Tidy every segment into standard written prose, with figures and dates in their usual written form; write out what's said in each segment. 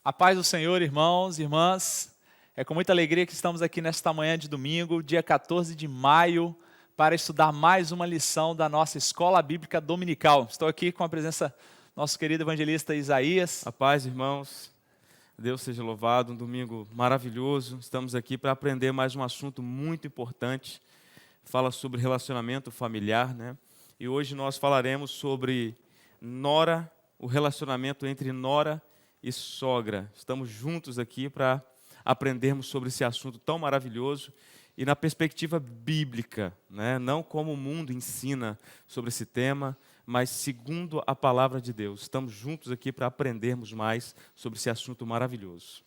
A paz do Senhor, irmãos e irmãs. É com muita alegria que estamos aqui nesta manhã de domingo, dia 14 de maio, para estudar mais uma lição da nossa Escola Bíblica Dominical. Estou aqui com a presença do nosso querido evangelista Isaías. A paz, irmãos. Deus seja louvado, um domingo maravilhoso. Estamos aqui para aprender mais um assunto muito importante. Fala sobre relacionamento familiar, né? E hoje nós falaremos sobre nora, o relacionamento entre nora e sogra. Estamos juntos aqui para aprendermos sobre esse assunto tão maravilhoso e na perspectiva bíblica, né? Não como o mundo ensina sobre esse tema, mas segundo a palavra de Deus. Estamos juntos aqui para aprendermos mais sobre esse assunto maravilhoso.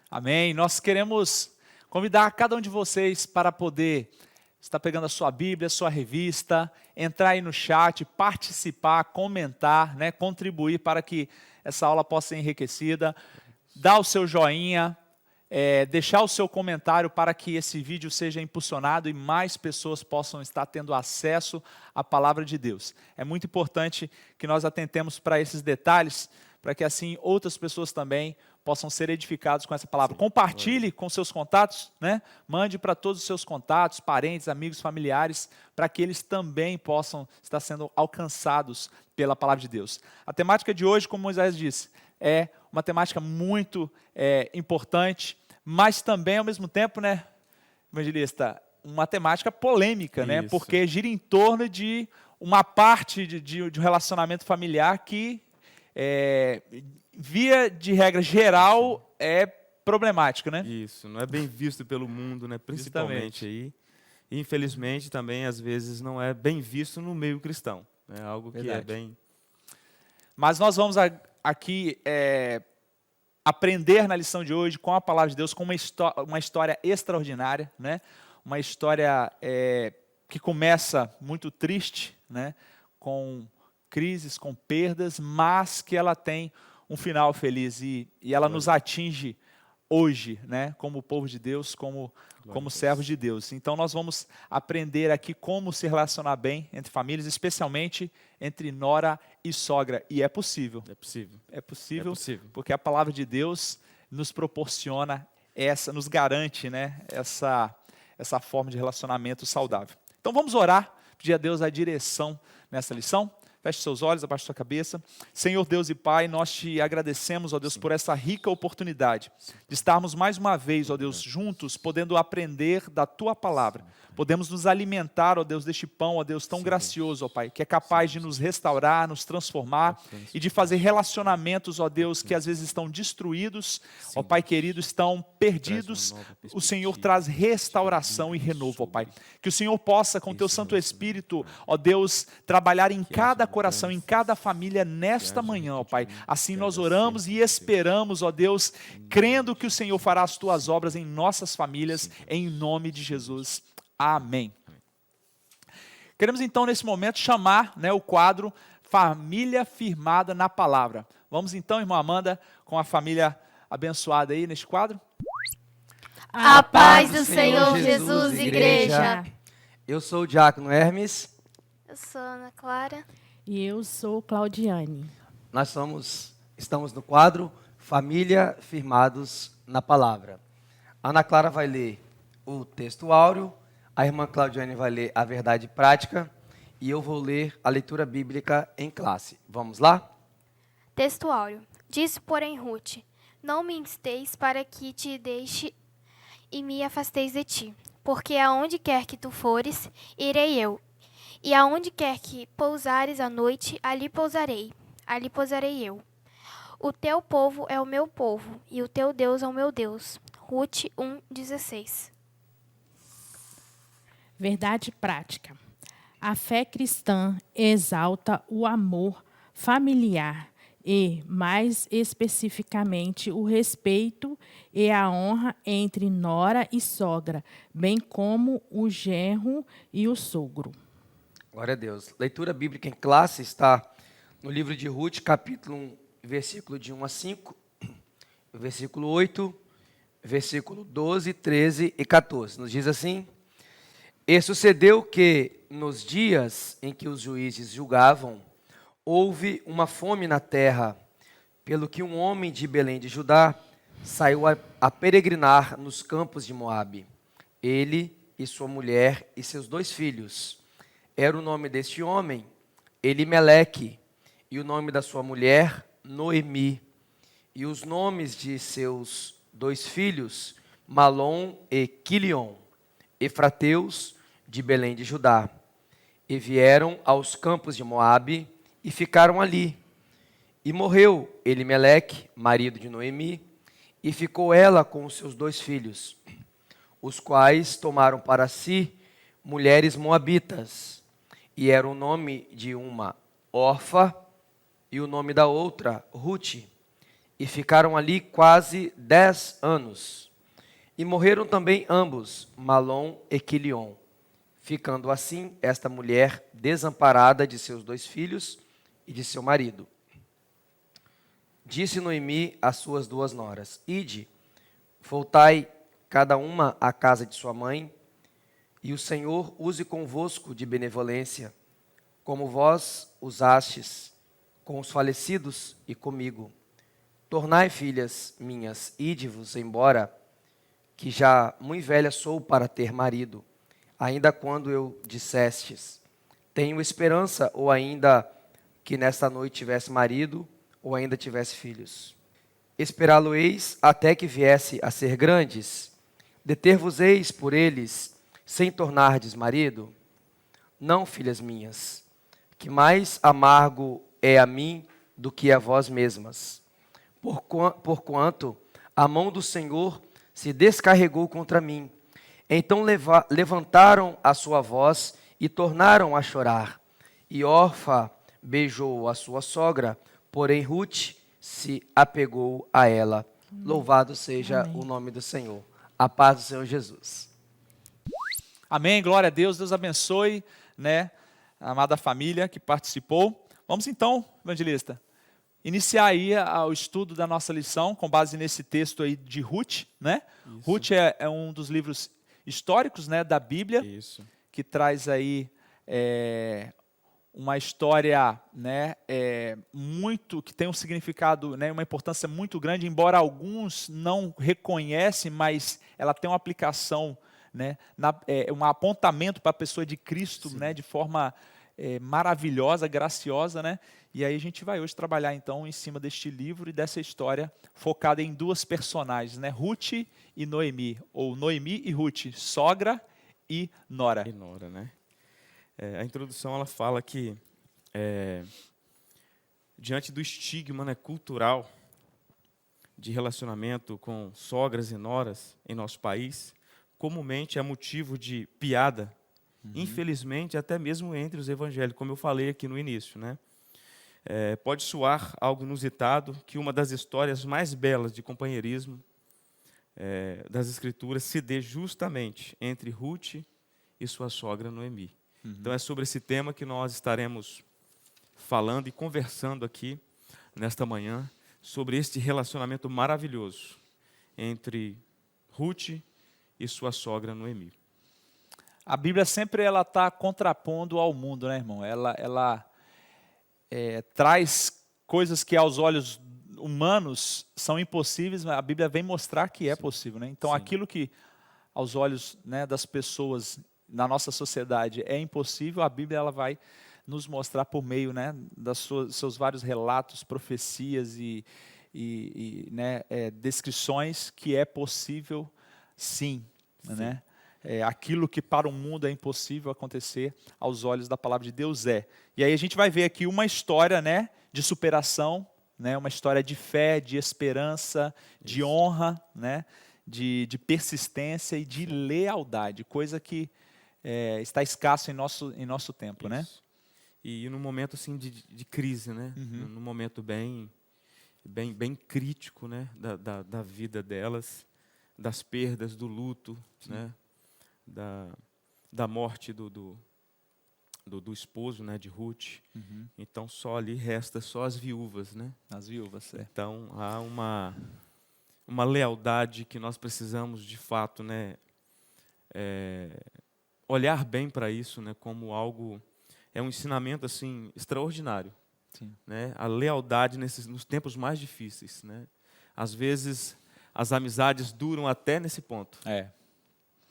Amém. Nós queremos convidar cada um de vocês para poder estar pegando a sua Bíblia, a sua revista, entrar aí no chat, participar, comentar, né, contribuir para que essa aula possa ser enriquecida, dar o seu joinha, deixar o seu comentário para que esse vídeo seja impulsionado e mais pessoas possam estar tendo acesso à palavra de Deus. É muito importante que nós atentemos para esses detalhes, para que assim outras pessoas também possam ser edificados com essa palavra. Compartilhe com seus contatos, né? Mande para todos os seus contatos, parentes, amigos, familiares, para que eles também possam estar sendo alcançados pela palavra de Deus. A temática de hoje, como Moisés disse, é uma temática muito importante, mas também, ao mesmo tempo, né, evangelista, uma temática polêmica, né? Porque gira em torno de uma parte de um relacionamento familiar que via de regra geral, é problemático, né? Isso, não é bem visto pelo mundo, né? Principalmente aí. E, infelizmente, também, às vezes, não é bem visto no meio cristão. É algo que é bem... Mas nós vamos aqui aprender na lição de hoje com a palavra de Deus, com uma história extraordinária, né? Uma história que começa muito triste, né? Com crises, com perdas, mas que ela tem um final feliz e ela nos atinge hoje, né, como povo de Deus, como servos de Deus. Então nós vamos aprender aqui como se relacionar bem entre famílias, especialmente entre nora e sogra. E é possível. É possível. É possível, é possível. Porque a palavra de Deus nos proporciona nos garante, né, essa forma de relacionamento saudável. Então vamos orar, pedir a Deus a direção nessa lição. Feche seus olhos, abaixe sua cabeça. Senhor Deus e Pai, nós te agradecemos, ó Deus, por essa rica oportunidade de estarmos mais uma vez, ó Deus, juntos, podendo aprender da Tua palavra. Podemos nos alimentar, ó Deus, deste pão, ó Deus, tão gracioso, ó Pai, que é capaz de nos restaurar, nos transformar e de fazer relacionamentos, ó Deus, que às vezes estão destruídos, ó Pai querido, estão perdidos. O Senhor traz restauração e renovo, ó Pai. Que o Senhor possa, com Teu Santo Espírito, ó Deus, trabalhar em cada coração, em cada família nesta manhã, ó Pai. Assim nós oramos e esperamos, ó Deus, crendo que o Senhor fará as Tuas obras em nossas famílias, em nome de Jesus. Amém. Queremos então, nesse momento, chamar, né, o quadro Família Firmada na Palavra. Vamos então, irmã Amanda, com a família abençoada aí neste quadro. A paz do Senhor Jesus, igreja. Eu sou o diácono Hermes. Eu sou Ana Clara. E eu sou Claudiane. Nós estamos no quadro Família Firmados na Palavra. A Ana Clara vai ler o texto áureo, a irmã Claudiane vai ler a verdade prática e eu vou ler a leitura bíblica em classe. Vamos lá? Texto áureo. Disse, porém, Ruth: não me insteis para que te deixe e me afasteis de ti, porque aonde quer que tu fores, irei eu. E aonde quer que pousares à noite, ali pousarei eu. O teu povo é o meu povo, e o teu Deus é o meu Deus. Ruth 1:16. Verdade prática. A fé cristã exalta o amor familiar e, mais especificamente, o respeito e a honra entre nora e sogra, bem como o genro e o sogro. Glória a Deus. Leitura bíblica em classe está no livro de Ruth, capítulo 1, versículo de 1 a 5, versículo 8, versículo 12, 13 e 14. Nos diz assim: E sucedeu que, nos dias em que os juízes julgavam, houve uma fome na terra. pelo que um homem de Belém de Judá saiu a peregrinar nos campos de Moabe. Ele e sua mulher e seus 2 filhos. Era o nome deste homem Elimeleque, e o nome da sua mulher Noemi. E os nomes de seus 2 filhos, Malom e Quilion, efrateus de Belém de Judá. E vieram aos campos de Moabe e ficaram ali. E morreu Elimeleque, marido de Noemi, e ficou ela com os seus 2 filhos, os quais tomaram para si mulheres moabitas. E era o nome de uma Orfa e o nome da outra Rute. E ficaram ali quase 10 anos. E morreram também ambos, Malom e Quilion, ficando assim esta mulher desamparada de seus 2 filhos e de seu marido. Disse Noemi às suas 2 noras: Ide, voltai cada uma à casa de sua mãe, e o Senhor use convosco de benevolência, como vós usastes com os falecidos e comigo. Tornai, filhas minhas, ide-vos embora, que já muito velha sou para ter marido, ainda quando eu dissestes, tenho esperança, ou ainda que nesta noite tivesse marido, ou ainda tivesse filhos. Esperá-lo-eis até que viesse a ser grandes? Deter-vos-eis por eles, sem tornardes marido? Não, filhas minhas, que mais amargo é a mim do que a vós mesmas. Porquanto a mão do Senhor se descarregou contra mim. Então levantaram a sua voz e tornaram a chorar. E Orfa beijou a sua sogra, porém Rute se apegou a ela. Louvado seja o nome do Senhor. A paz do Senhor Jesus. Amém, glória a Deus, Deus abençoe, né, a amada família que participou. Vamos então, evangelista, iniciar aí o estudo da nossa lição com base nesse texto aí de Ruth, né? Isso. Ruth é um dos livros históricos, né, da Bíblia, Isso. que traz aí uma história, né, que tem um significado, né, uma importância muito grande, embora alguns não reconhecem, mas ela tem uma aplicação, né, um apontamento para a pessoa de Cristo, né, de forma maravilhosa, graciosa, né? E aí a gente vai hoje trabalhar então em cima deste livro e dessa história focada em 2 personagens, né? Ruth e Noemi, ou Noemi e Ruth, sogra e nora. E nora, né? A introdução ela fala que diante do estigma, né, cultural de relacionamento com sogras e noras em nosso país, comumente é motivo de piada, infelizmente até mesmo entre os evangélicos, como eu falei aqui no início, né? Pode soar algo inusitado que uma das histórias mais belas de companheirismo das Escrituras se dê justamente entre Ruth e sua sogra Noemi. Então é sobre esse tema que nós estaremos falando e conversando aqui nesta manhã, sobre este relacionamento maravilhoso entre Ruth e sua sogra Noemi. A Bíblia sempre ela está contrapondo ao mundo, né, irmão? Ela traz coisas que aos olhos humanos são impossíveis, mas a Bíblia vem mostrar que é possível, né? Então, Sim. aquilo que aos olhos, né, das pessoas na nossa sociedade é impossível, a Bíblia ela vai nos mostrar por meio, né, seus vários relatos, profecias e né, descrições que é possível, sim. Né? Aquilo que para o mundo é impossível acontecer, aos olhos da palavra de Deus é. E aí a gente vai ver aqui uma história, né, de superação, né, uma história de fé, de esperança, de honra, né, de persistência e de lealdade, coisa que está escasso em nosso tempo. Né? E num momento assim de crise, né? Num momento bem crítico, né, da vida delas, das perdas, do luto, né, da morte do esposo, né, de Ruth. Então só ali resta só as viúvas, né? As viúvas. Então há uma lealdade que nós precisamos de fato, né, olhar bem para isso, né, como algo, um ensinamento assim extraordinário Sim. né? A lealdade nos tempos mais difíceis, né? Às vezes, as amizades duram até nesse ponto,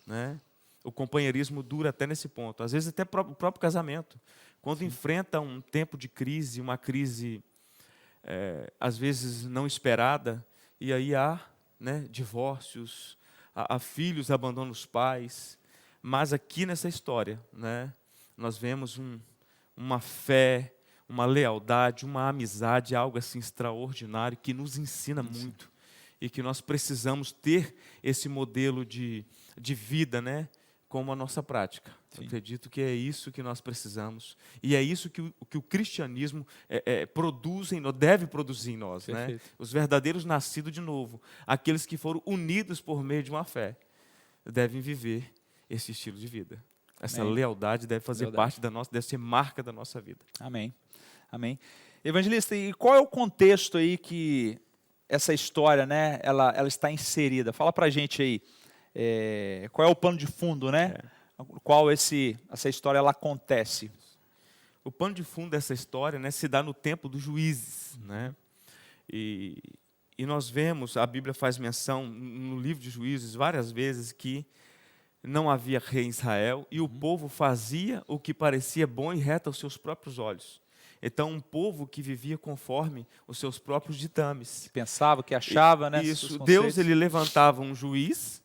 né? O companheirismo dura até nesse ponto. Às vezes, até o próprio casamento. Quando enfrenta um tempo de crise, uma crise, às vezes, não esperada, e aí há, né, divórcios, há filhos abandonam os pais. Mas aqui nessa história, né, nós vemos uma fé, uma lealdade, uma amizade, algo assim extraordinário que nos ensina muito e que nós precisamos ter esse modelo de vida, né, como a nossa prática. Eu acredito que é isso que nós precisamos e é isso que o cristianismo produz em nós, deve produzir em nós, né? Os verdadeiros nascidos de novo, aqueles que foram unidos por meio de uma fé, devem viver esse estilo de vida. Essa lealdade deve fazer parte da nossa, deve ser marca da nossa vida. Amém. Amém. Evangelista, e qual é o contexto aí que essa história, né, ela está inserida? Fala pra gente aí, qual é o pano de fundo, né? Qual essa história ela acontece? O pano de fundo dessa história, né, se dá no tempo dos juízes, né? E nós vemos, a Bíblia faz menção no livro de Juízes várias vezes que não havia rei em Israel e o povo fazia o que parecia bom e reto aos seus próprios olhos. Então, um povo que vivia conforme os seus próprios ditames. Que pensava, que achava, né? Isso. Deus, ele levantava um juiz,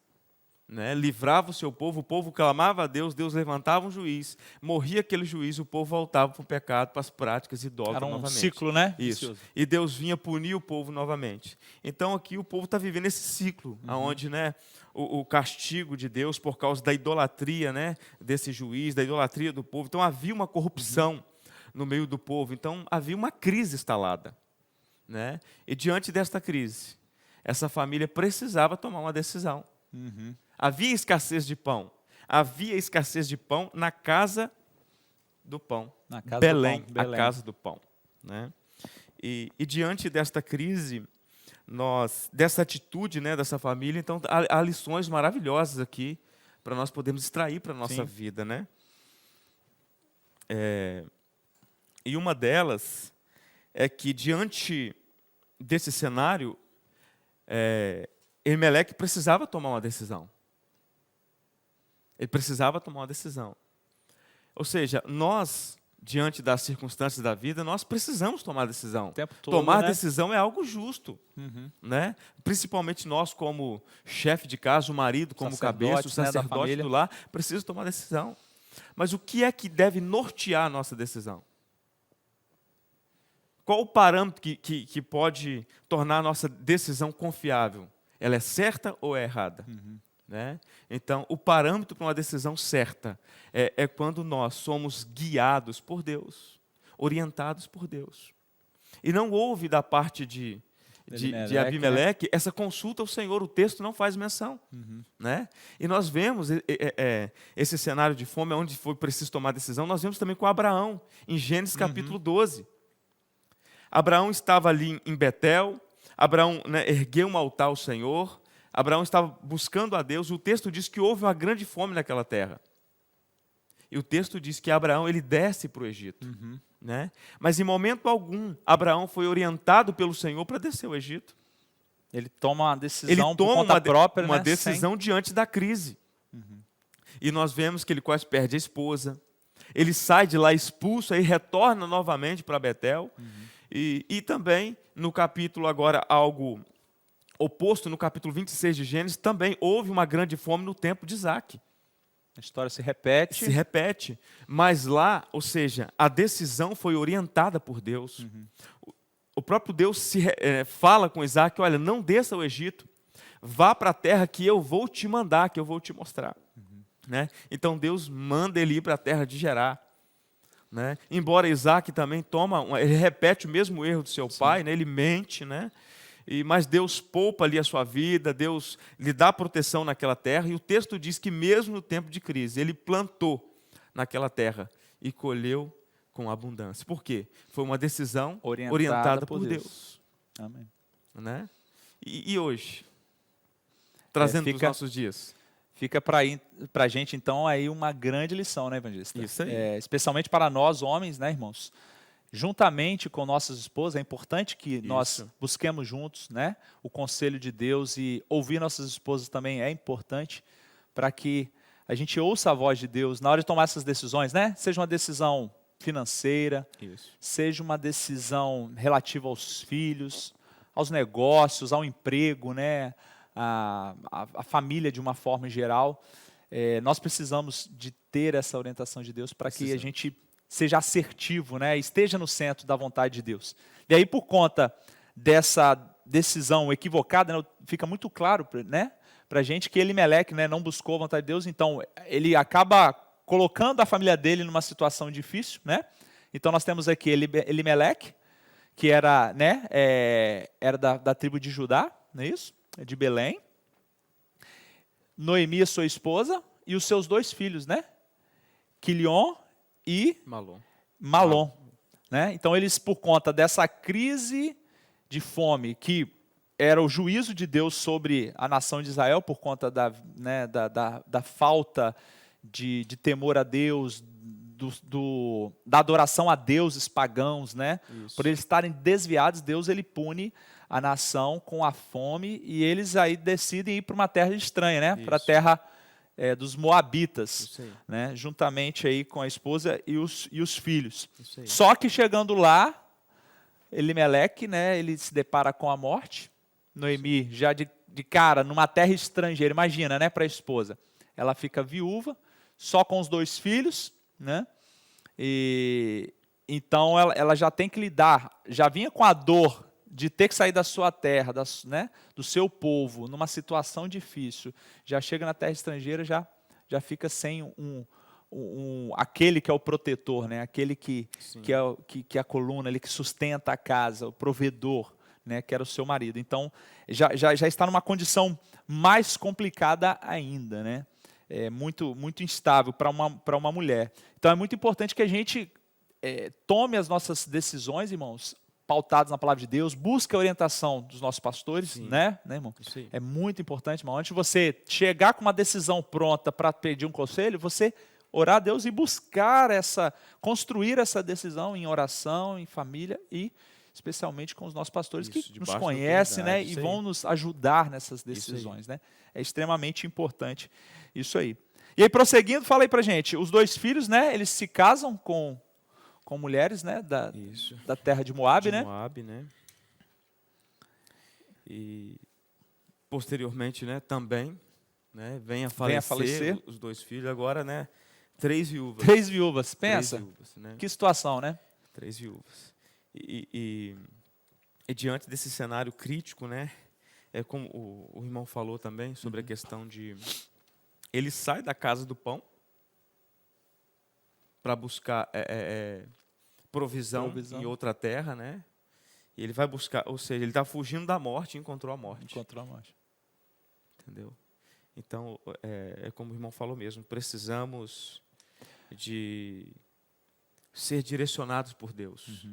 né, livrava o seu povo, o povo clamava a Deus, Deus levantava um juiz, morria aquele juiz, o povo voltava para o pecado, para as práticas idólatras novamente. Era um ciclo, né? Isso. E Deus vinha punir o povo novamente. Então, aqui o povo está vivendo esse ciclo, onde, né, o castigo de Deus por causa da idolatria, né, desse juiz, da idolatria do povo. Então, havia uma corrupção no meio do povo. Então, havia uma crise instalada, né? E diante desta crise, essa família precisava tomar uma decisão. Havia escassez de pão. Havia escassez de pão na casa do pão. Na casa Belém, do pão. Belém, a casa do pão, né? E diante desta crise, dessa atitude, né, dessa família, então há lições maravilhosas aqui para nós podermos extrair para a nossa vida, né? E uma delas é que diante desse cenário, Elimeleque precisava tomar uma decisão. Ele precisava tomar uma decisão. Ou seja, nós, diante das circunstâncias da vida, nós precisamos tomar decisão. O tempo todo, tomar né? decisão é algo justo, né? Principalmente nós, como chefe de casa, o marido como cabeça, o sacerdote, né, do lar, precisa tomar decisão. Mas o que é que deve nortear a nossa decisão? Qual o parâmetro que pode tornar a nossa decisão confiável? Ela é certa ou é errada? Né? Então, o parâmetro para uma decisão certa é quando nós somos guiados por Deus, orientados por Deus. E não houve da parte de Abimeleque, né, essa consulta ao Senhor, o texto não faz menção. Né? E nós vemos esse cenário de fome, onde foi preciso tomar decisão, nós vemos também com Abraão, em Gênesis capítulo 12. Abraão estava ali em Betel, Abraão, né, ergueu um altar ao Senhor, Abraão estava buscando a Deus. O texto diz que houve uma grande fome naquela terra. E o texto diz que Abraão ele desce para o Egito. Né? Mas em momento algum, Abraão foi orientado pelo Senhor para descer ao Egito. Ele toma uma decisão por conta própria, uma né? decisão diante da crise. E nós vemos que ele quase perde a esposa. Ele sai de lá expulso e retorna novamente para Betel. E também, no capítulo agora, algo oposto, no capítulo 26 de Gênesis, também houve uma grande fome no tempo de Isaac. A história se repete. Se repete. Mas lá, ou seja, a decisão foi orientada por Deus. O próprio Deus fala com Isaac, olha, não desça ao Egito, vá para a terra que eu vou te mandar, que eu vou te mostrar. Né? Então Deus manda ele ir para a terra de Gerar. Né? Embora Isaac também ele repete o mesmo erro do seu pai, né? Ele mente, né? Mas Deus poupa ali a sua vida, Deus lhe dá proteção naquela terra, e o texto diz que mesmo no tempo de crise, ele plantou naquela terra e colheu com abundância. Por quê? Foi uma decisão orientada por Deus. Amém. Né? E hoje, trazendo para os nossos dias. Fica para a gente, então, aí uma grande lição, né, evangelista? Isso aí. Especialmente para nós, homens, né, irmãos? juntamente com nossas esposas. É importante que nós Isso. busquemos juntos, né, o conselho de Deus, e ouvir nossas esposas também é importante para que a gente ouça a voz de Deus na hora de tomar essas decisões, né? Seja uma decisão financeira, Isso. seja uma decisão relativa aos filhos, aos negócios, ao emprego, né? A família de uma forma geral. Nós precisamos de ter essa orientação de Deus para que a gente seja assertivo, né? Esteja no centro da vontade de Deus. E aí, por conta dessa decisão equivocada, né, fica muito claro, né, para a gente que Elimeleque, né, não buscou a vontade de Deus, então ele acaba colocando a família dele numa situação difícil, né? Então nós temos aqui Elimeleque, que era, né, era da tribo de Judá, não é isso? De Belém. Noemi, sua esposa, e os seus 2 filhos, né? Quilion e Malom. Né? Então eles, por conta dessa crise de fome, que era o juízo de Deus sobre a nação de Israel, por conta da falta de temor a Deus, da adoração a deuses pagãos, né? Por eles estarem desviados, Deus ele pune a nação com a fome, e eles aí decidem ir para uma terra estranha, né? Para a terra dos Moabitas, né? Juntamente aí com a esposa e os filhos. Só que chegando lá, Elimeleque, né, ele se depara com a morte. Noemi, já de cara, numa terra estrangeira, imagina, né, para a esposa. Ela fica viúva, só com os 2 filhos, né? E então ela já tem que lidar, já vinha com a dor de ter que sair da sua terra, né, do seu povo, numa situação difícil. Já chega na terra estrangeira, já fica sem aquele que é o protetor, né, aquele que é a coluna, ele que sustenta a casa, o provedor, né, que era o seu marido. Então já está numa condição mais complicada ainda, né? Muito instável para uma mulher. Então é muito importante que a gente tome as nossas decisões, irmãos, pautados na palavra de Deus, busque a orientação dos nossos pastores, né, irmão? É muito importante, irmão. Antes de você chegar com uma decisão pronta para pedir um conselho, você orar a Deus e buscar construir essa decisão em oração, em família e especialmente com os nossos pastores que nos conhecem, né, e vão nos ajudar nessas decisões, né? É extremamente importante isso aí. E aí, prosseguindo, fala aí pra gente, os 2 filhos, né, eles se casam com mulheres, né, da terra de Moabe, né? Moabe, né? E posteriormente, né, também, né, vem a falecer os 2 filhos, agora, né, 3 viúvas. 3 viúvas, pensa? 3 viúvas, né? Que situação, né? 3 viúvas. E diante desse cenário crítico, né, como o irmão falou também sobre a questão de ele sai da casa do pão para buscar provisão em outra terra, né? E ele vai buscar, ou seja, ele está fugindo da morte e encontrou a morte. Entendeu? Então, como o irmão falou mesmo, precisamos de ser direcionados por Deus.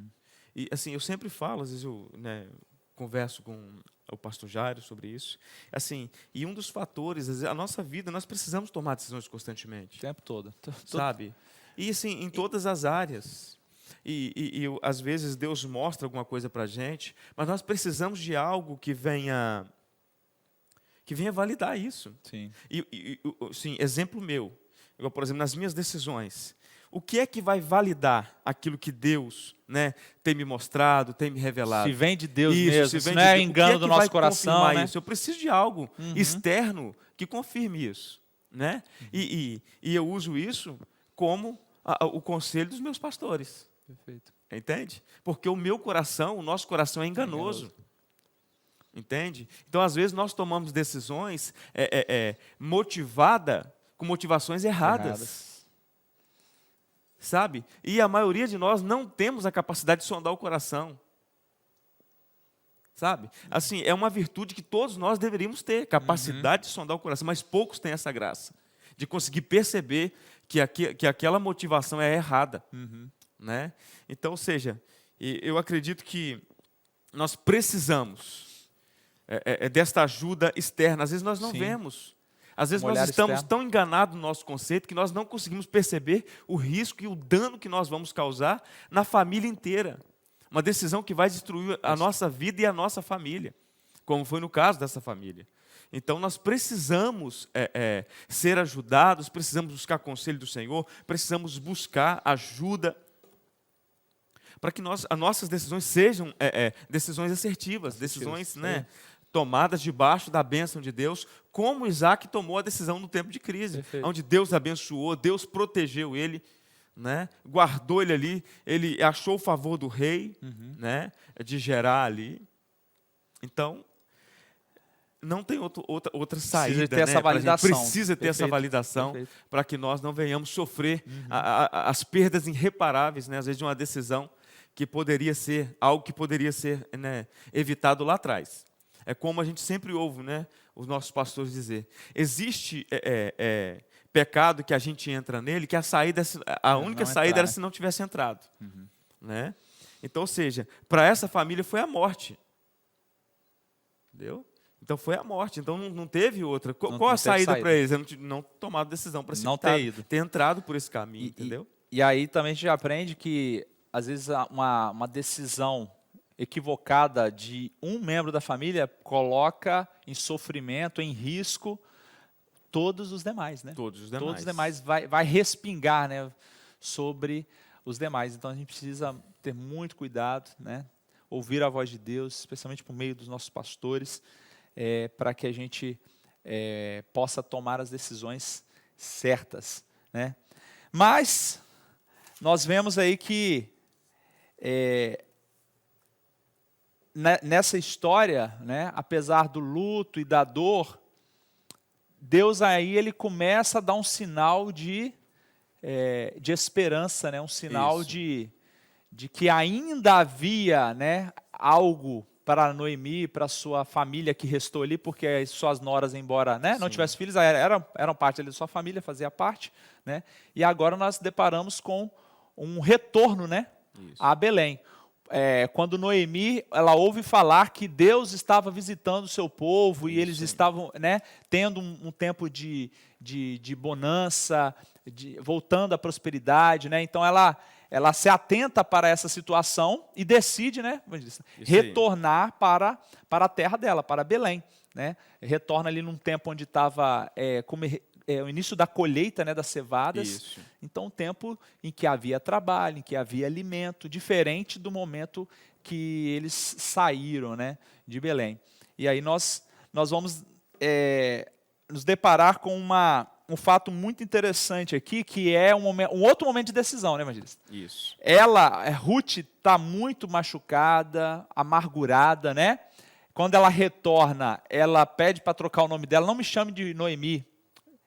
E assim, eu sempre falo, às vezes eu, né, converso com o pastor Jairo sobre isso. Assim, e um dos fatores, às vezes, a nossa vida, nós precisamos tomar decisões constantemente. O tempo todo. Sabe? E assim, em todas as áreas. E às vezes Deus mostra alguma coisa para a gente, mas nós precisamos de algo que venha validar isso. Sim. Sim, exemplo meu. Eu, por exemplo, nas minhas decisões, o que é que vai validar aquilo que Deus, né, tem me mostrado, tem me revelado? Se vem de Deus isso, mesmo, se não é engano do nosso coração, né? Isso? Eu preciso de algo externo que confirme isso, né? E eu uso isso como o conselho dos meus pastores. Perfeito. Entende? Porque o meu coração, o nosso coração é enganoso. Entende? Então, às vezes, nós tomamos decisões com motivações erradas. Sabe? E a maioria de nós não temos a capacidade de sondar o coração. Sabe? Assim, é uma virtude que todos nós deveríamos ter, capacidade de sondar o coração, mas poucos têm essa graça, de conseguir perceber que aquela motivação é errada. Né? Então, ou seja, eu acredito que nós precisamos desta ajuda externa. Às vezes nós não vemos. Às vezes Um nós olhar estamos externo. tão enganados no nosso conceito que nós não conseguimos perceber o risco e o dano que nós vamos causar na família inteira. Uma decisão que vai destruir a nossa vida e a nossa família, como foi no caso dessa família. Então nós precisamos ser ajudados, precisamos buscar conselho do Senhor, precisamos buscar ajuda para que as nossas decisões sejam decisões assertivas, decisões, né, tomadas debaixo da bênção de Deus, como Isaac tomou a decisão no tempo de crise, Perfeito. onde Deus abençoou, Deus protegeu ele, né, guardou ele ali, ele achou o favor do rei, né, de Gerar ali. Então, não tem outra saída. ter essa pra gente. validação. Precisa ter essa Perfeito, validação perfeito. para que nós não venhamos sofrer as perdas irreparáveis, né, às vezes, de uma decisão que poderia ser algo que poderia ser, né, evitado lá atrás. É como a gente sempre ouve, né, os nossos pastores dizer: existe pecado que a gente entra nele, que a única não saída entrar, era né? se não tivesse entrado. Né? Então, ou seja, para essa família foi a morte. Entendeu? Então foi a morte. Então não teve outra. Qual não a teve saída saída. para eles? Não tomado decisão para Não ter ido. ter entrado por esse caminho, entendeu? E aí também a gente aprende que, às vezes, uma decisão equivocada de um membro da família coloca em sofrimento, em risco, todos os demais, né? Todos os demais. Todos os demais vai respingar, né, sobre os demais. Então a gente precisa ter muito cuidado, né? Ouvir a voz de Deus, especialmente por meio dos nossos pastores, para que a gente possa tomar as decisões certas, né? Mas nós vemos aí que nessa história, né, apesar do luto e da dor, Deus aí ele começa a dar um sinal de esperança, né, um sinal Isso. de que ainda havia, né, algo para Noemi, para sua família que restou ali, porque as suas noras, embora, né, não Sim. tivessem filhos, eram parte ali da sua família, fazia parte, né, e agora nós deparamos com um retorno, né, Isso. a Belém. Quando Noemi, ela ouve falar que Deus estava visitando o seu povo e eles estavam, né, tendo um tempo de bonança, voltando à prosperidade, né? Então ela se atenta para essa situação e decide, né, retornar para a terra dela, para Belém, né? Retorna ali num tempo onde estava o início da colheita, né, das cevadas. Isso. Então, um tempo em que havia trabalho, em que havia alimento, diferente do momento que eles saíram, né, de Belém. E aí nós vamos nos deparar com um fato muito interessante aqui, que é um outro momento de decisão, né, evangelista? Isso. Ruth está muito machucada, amargurada, né? Quando ela retorna, ela pede para trocar o nome dela. Não me chame de Noemi.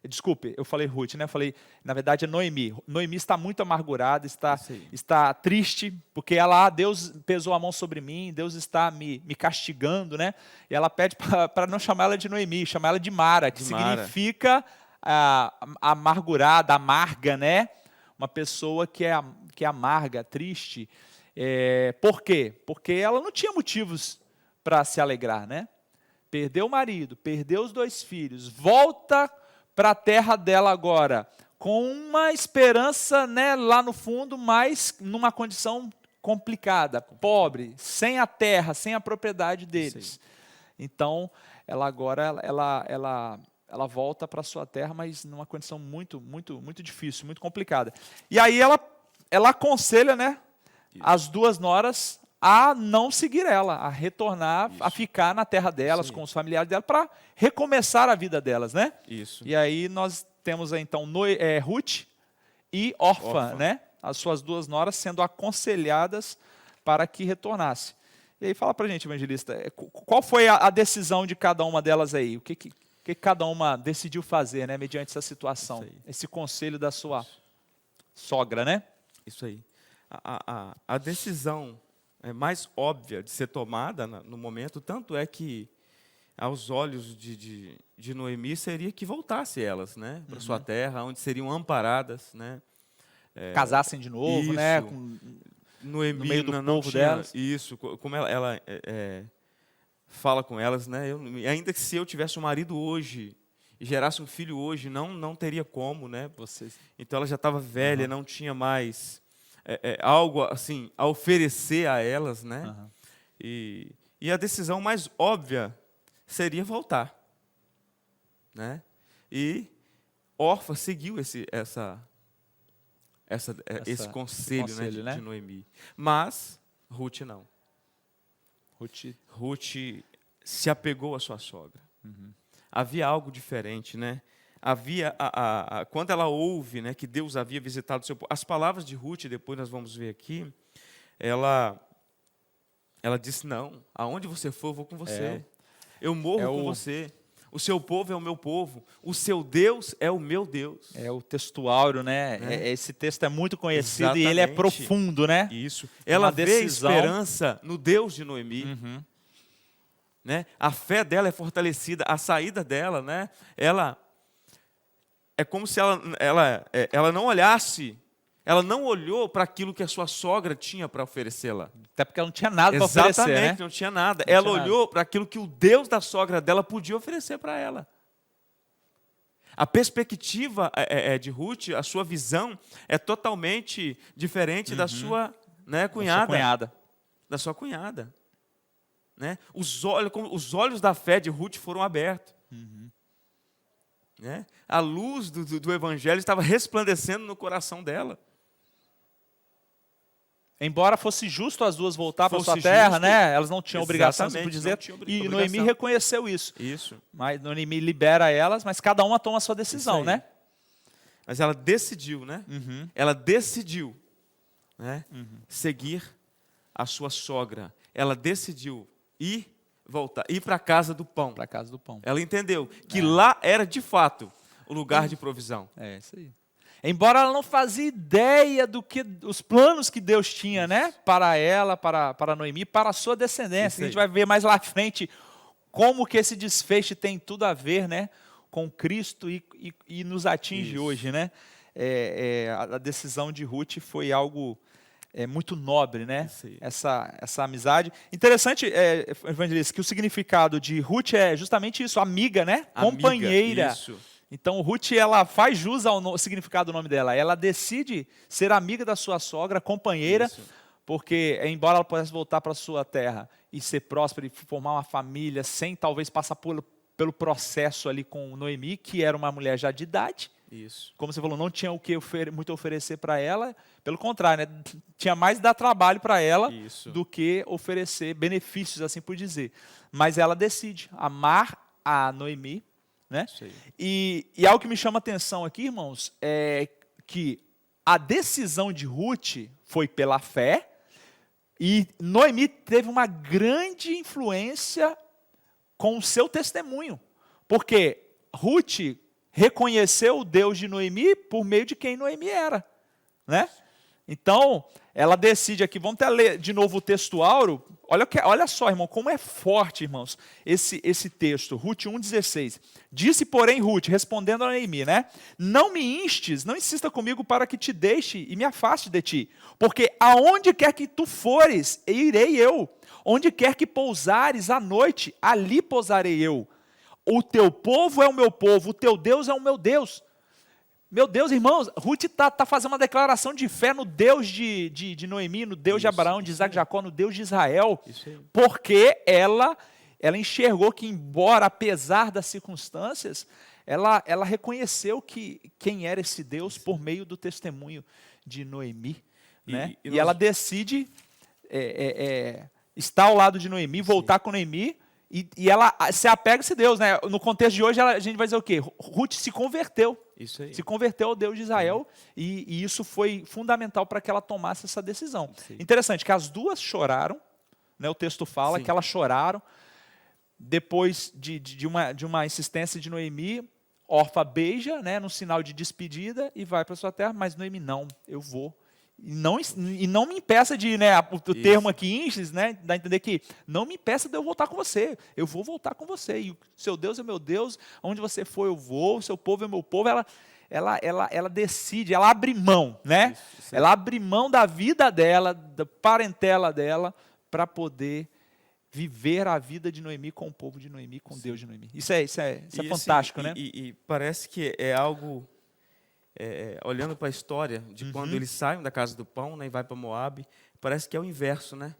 Desculpe, eu falei Ruth, né? Eu falei, na verdade é Noemi. Noemi está muito amargurada, está triste, porque Deus pesou a mão sobre mim, Deus está me castigando, né? E ela pede para não chamar ela de Noemi, chamar ela de Mara, que significa amargurada, amarga, né? Uma pessoa que é amarga, triste. Por quê? Porque ela não tinha motivos para se alegrar, né? Perdeu o marido, perdeu os 2 filhos, volta para a terra dela agora, com uma esperança, né, lá no fundo, mas numa condição complicada, pobre, sem a terra, sem a propriedade deles. Então, ela agora ela volta para a sua terra, mas numa condição muito, muito, muito difícil, muito complicada. E aí ela aconselha, né, as 2 noras a não seguir ela, a retornar, a ficar na terra delas, com os familiares dela, para recomeçar a vida delas, né? Isso. E aí nós temos então Ruth e Orfa, né? As suas 2 noras sendo aconselhadas para que retornasse. E aí fala para a gente, evangelista, qual foi a decisão de cada uma delas aí? O que cada uma decidiu fazer, né, mediante essa situação? Esse conselho da sua sogra, né? Isso aí. A decisão mais óbvia de ser tomada no momento, tanto é que, aos olhos de Noemi, seria que voltasse elas, né, para sua terra, onde seriam amparadas, né? Casassem de novo, isso. né? Noemi, no meio do não povo tinha, delas. Isso, como ela fala com elas, né? Ainda que se eu tivesse um marido hoje e gerasse um filho hoje, não teria como, né? Vocês. Então ela já estava velha, não tinha mais algo assim a oferecer a elas, né? Aham. E a decisão mais óbvia seria voltar, né? E Orfa seguiu esse conselho, conselho, né, né? de Noemi. Mas Ruth não. Ruth, Se apegou à sua sogra. Havia algo diferente, né? Havia quando ela ouve, né, que Deus havia visitado o seu povo. As palavras de Ruth, depois nós vamos ver aqui, ela disse: não, aonde você for, eu vou com você. Eu morro com você. O seu povo é o meu povo. O seu Deus é o meu Deus. é o textuário, né? Esse texto é muito conhecido e ele é Exatamente. profundo, né? Isso. Ela vê decisão. esperança no Deus de Noemi. Né? A fé dela é fortalecida, a saída dela, né? Ela é como se ela não olhasse, ela não olhou para aquilo que a sua sogra tinha para oferecê-la. Até porque ela não tinha nada para oferecer, Exatamente, né? não tinha nada. Não Ela tinha olhou para aquilo que o Deus da sogra dela podia oferecer para ela. A perspectiva de Ruth, a sua visão é totalmente diferente da sua, né, cunhada. Da sua cunhada. Né? Os olhos da fé de Ruth foram abertos. Né? A luz do Evangelho estava resplandecendo no coração dela. Embora fosse justo as duas voltar para Fosse sua terra, justo. né? Elas não tinham obrigação, assim por Exatamente, dizer. não tinham E obrigação. Noemi reconheceu isso. Isso. Mas Noemi libera elas, mas cada uma toma a sua decisão, Isso aí. né? Mas ela decidiu, né? Ela decidiu, né, seguir a sua sogra. Ela decidiu ir para a casa do pão. Para a casa do pão. Ela entendeu que lá era, de fato, o lugar de provisão. É isso aí. Embora ela não fazia ideia do que os planos que Deus tinha, né? Para ela, para Noemi, para a sua descendência. A gente vai ver mais lá à frente como que esse desfecho tem tudo a ver, né, com Cristo e nos atinge hoje, né? A decisão de Ruth foi algo muito nobre, né? Essa amizade. Interessante, evangelista, que o significado de Ruth é justamente isso, amiga, né? Companheira. Isso. Então, Ruth, ela faz jus ao significado do nome dela. Ela decide ser amiga da sua sogra, companheira, porque, embora ela pudesse voltar para a sua terra e ser próspera e formar uma família, sem talvez passar pelo processo ali com Noemi, que era uma mulher já de idade. Isso. Como você falou, não tinha o que muito oferecer para ela. Pelo contrário, né? Tinha mais dar trabalho para ela do que oferecer benefícios, assim por dizer. Mas ela decide amar a Noemi. Né? E algo que me chama a atenção aqui, irmãos, é que a decisão de Ruth foi pela fé e Noemi teve uma grande influência com o seu testemunho. Porque Ruth reconheceu o Deus de Noemi por meio de quem Noemi era. Né? Então, ela decide aqui, vamos até ler de novo o textuário. Olha só, irmão, como é forte, irmãos, esse texto. Ruth 1,16. Disse, porém, Ruth, respondendo a Noemi, né? Não me instes, não insista comigo para que te deixe e me afaste de ti. Porque aonde quer que tu fores, irei eu. Onde quer que pousares à noite, ali pousarei eu. O teu povo é o meu povo, o teu Deus é o meu Deus. Meu Deus, irmãos, Ruth está fazendo uma declaração de fé no Deus de Noemi, no Deus de Abraão, de Isaac, de Jacó, no Deus de Israel, porque ela enxergou que, embora, apesar das circunstâncias, ela reconheceu quem era esse Deus por meio do testemunho de Noemi. Né? E ela decide estar ao lado de Noemi, voltar com Noemi, e ela se apega a esse Deus. Né? No contexto de hoje, a gente vai dizer o quê? Ruth se converteu. Isso aí. Se converteu ao Deus de Israel e isso foi fundamental para que ela tomasse essa decisão. Interessante que as duas choraram, né, o texto fala que elas choraram, depois de uma insistência de Noemi, Orfa beija, né, no sinal de despedida e vai para sua terra, mas Noemi, não, eu vou. E não me impeça de ir, né, o termo aqui, instes, né, dá a entender que não me impeça de eu voltar com você, eu vou voltar com você, e o seu Deus é meu Deus, onde você for eu vou, o seu povo é meu povo. Ela decide, ela abre mão, né, ela abre mão da vida dela, da parentela dela, para poder viver a vida de Noemi com o povo de Noemi, com Deus de Noemi. Isso é E, fantástico, assim, né? E parece que é algo, olhando para a história de quando eles saem da casa do pão, né, e vai para Moabe, parece que é o inverso, né?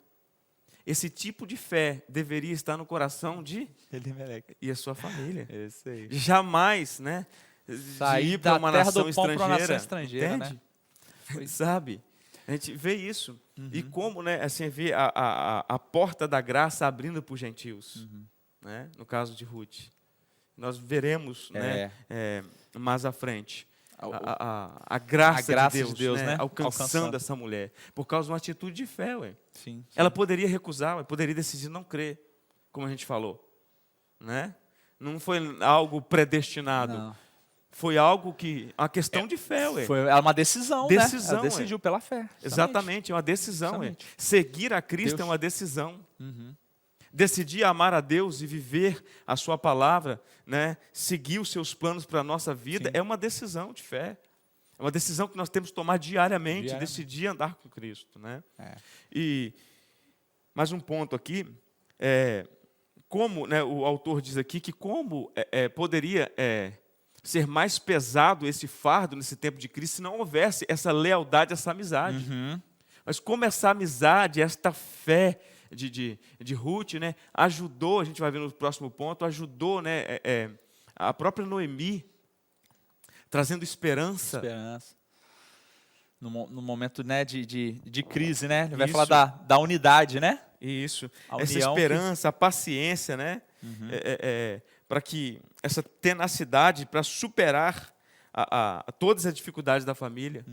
Esse tipo de fé deveria estar no coração de Elimelec. e a sua família. Esse aí. Jamais, né? De Sair ir para da uma terra nação do pão para uma nação estrangeira, estrangeira, entende? Foi. Sabe? A gente vê isso. E como, né, assim, vê a porta da graça abrindo para os gentios. Né? No caso de Ruth. Nós veremos, né, mais à frente a graça de Deus, né, alcançando essa mulher. Por causa de uma atitude de fé. Ué. Sim. Ela poderia recusar, poderia decidir não crer, como a gente falou. Né? Não foi algo predestinado. Não. Foi algo que... Uma questão de fé, ué. Foi uma decisão, né? Ela decidiu pela fé. Exatamente, é uma decisão. Ué. Exatamente. Seguir a Cristo Deus. é uma decisão. Decidir amar a Deus e viver a sua palavra, né? Seguir os seus planos para a nossa vida, Sim. é uma decisão de fé. É uma decisão que nós temos que tomar diariamente, decidir andar com Cristo. Né? E mais um ponto aqui, como, né, o autor diz aqui, que como poderia ser mais pesado esse fardo nesse tempo de crise se não houvesse essa lealdade, essa amizade. Mas como essa amizade, esta fé de Ruth, né, ajudou, a gente vai ver no próximo ponto, ajudou, né, a própria Noemi, trazendo esperança. No momento, né, de crise, né? Ele vai Isso. falar da unidade, né? Isso. A Essa união esperança, a paciência, né? Para que essa tenacidade, para superar todas as dificuldades da família.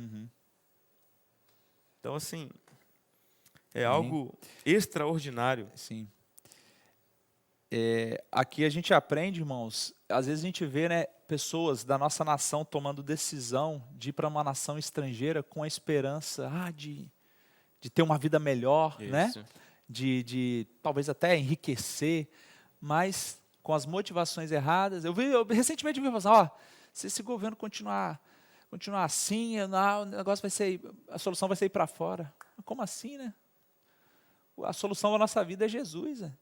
Então, assim, é algo extraordinário. Sim. Aqui a gente aprende, irmãos, às vezes a gente vê, né, pessoas da nossa nação tomando decisão de ir para uma nação estrangeira com a esperança de ter uma vida melhor, né? Isso. De talvez até enriquecer, mas com as motivações erradas. Eu recentemente vi assim, se esse governo continuar assim, o negócio vai ser, a solução vai ser ir para fora. Como assim, né? A solução da nossa vida é Jesus, né?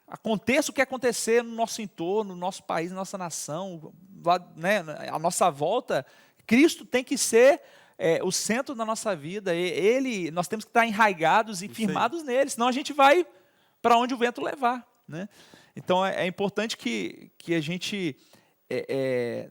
Aconteça o que acontecer no nosso entorno, no nosso país, na nossa nação, lá, né, à nossa volta, Cristo tem que ser o centro da nossa vida. Nós temos que estar enraigados e firmados nele, senão a gente vai para onde o vento levar. Né? Então é importante que a gente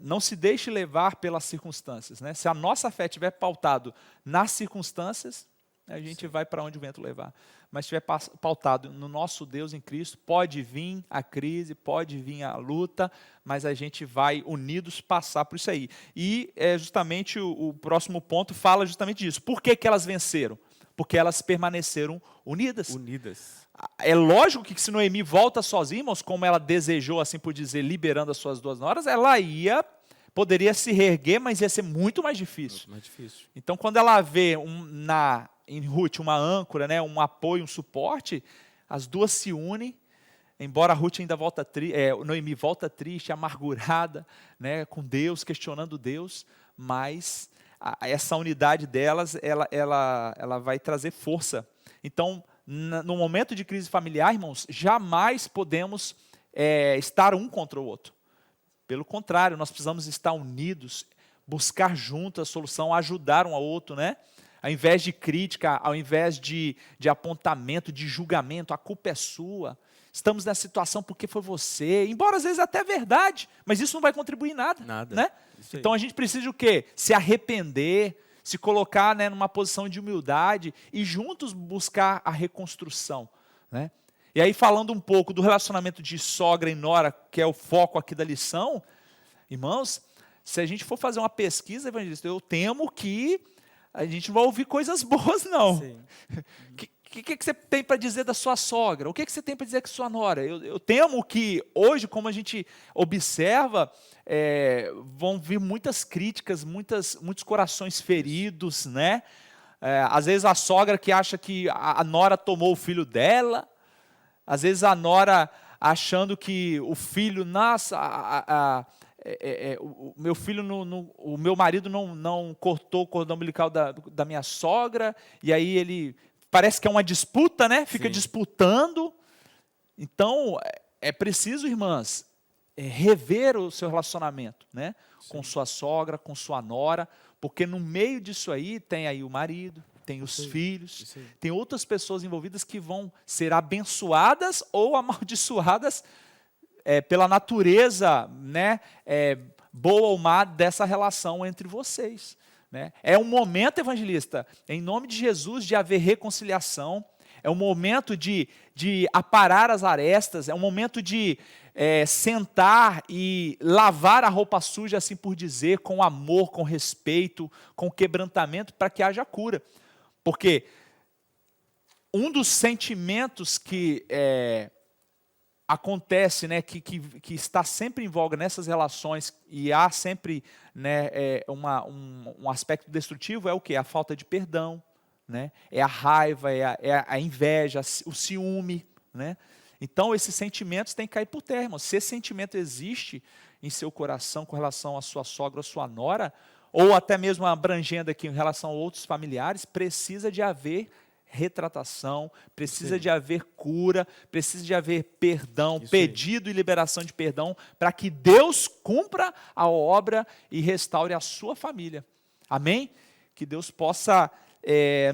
não se deixe levar pelas circunstâncias. Né? Se a nossa fé estiver pautado nas circunstâncias, a gente vai para onde o vento levar. Mas se estiver pautado no nosso Deus em Cristo, pode vir a crise, pode vir a luta, mas a gente vai unidos passar por isso aí. E justamente o próximo ponto fala justamente disso. Por que elas venceram? Porque elas permaneceram unidas. É lógico que se Noemi volta sozinha, irmãos, como ela desejou, assim por dizer, liberando as suas 2 noras, ela poderia se reerguer, mas ia ser muito mais difícil. Muito mais difícil. Então, quando ela vê em Ruth uma âncora, né, um apoio, um suporte, as duas se unem, embora Ruth ainda Noemi volta triste, amargurada, né, com Deus, questionando Deus, mas essa unidade delas, ela vai trazer força. Então, no momento de crise familiar, irmãos, jamais podemos estar um contra o outro. Pelo contrário, nós precisamos estar unidos, buscar juntos a solução, ajudar um ao outro, né? Ao invés de crítica, ao invés de apontamento, de julgamento, a culpa é sua. Estamos nessa situação porque foi você. Embora às vezes até é verdade, mas isso não vai contribuir em nada. Né? Então a gente precisa de o quê? Se arrepender, se colocar, né, numa posição de humildade e juntos buscar a reconstrução. Né? E aí falando um pouco do relacionamento de sogra e nora, que é o foco aqui da lição, irmãos, se a gente for fazer uma pesquisa, evangelista, eu temo que a gente não vai ouvir coisas boas, não. O que você tem para dizer da sua sogra? O que você tem para dizer da sua nora? Eu temo que hoje, como a gente observa, vão vir muitas críticas, muitos corações feridos, né? Às vezes a sogra que acha que a nora tomou o filho dela, às vezes a nora achando que o filho, o meu filho, o meu marido não cortou o cordão umbilical da minha sogra, e aí ele parece que é uma disputa, né? Fica disputando, Então, é preciso, irmãs, rever o seu relacionamento, né? Com sua sogra, com sua nora, porque no meio disso aí tem aí o marido, tem os filhos, tem outras pessoas envolvidas que vão ser abençoadas ou amaldiçoadas pela natureza, né, boa ou má dessa relação entre vocês. Né? É um momento, evangelista, em nome de Jesus, de haver reconciliação, é um momento de aparar as arestas, é um momento de sentar e lavar a roupa suja, assim por dizer, com amor, com respeito, com quebrantamento, para que haja cura. Porque um dos sentimentos que acontece, né, que está sempre em voga nessas relações, e há sempre, né, um aspecto destrutivo, é o quê? A falta de perdão, né? É a raiva, é a inveja, o ciúme. Né? Então, esses sentimentos têm que cair por terra, irmão. Se esse sentimento existe em seu coração com relação à sua sogra ou à sua nora, ou até mesmo abrangendo aqui em relação a outros familiares, precisa de haver retratação, precisa de haver cura, precisa de haver perdão, pedido e liberação de perdão, para que Deus cumpra a obra e restaure a sua família. Amém? Que Deus possa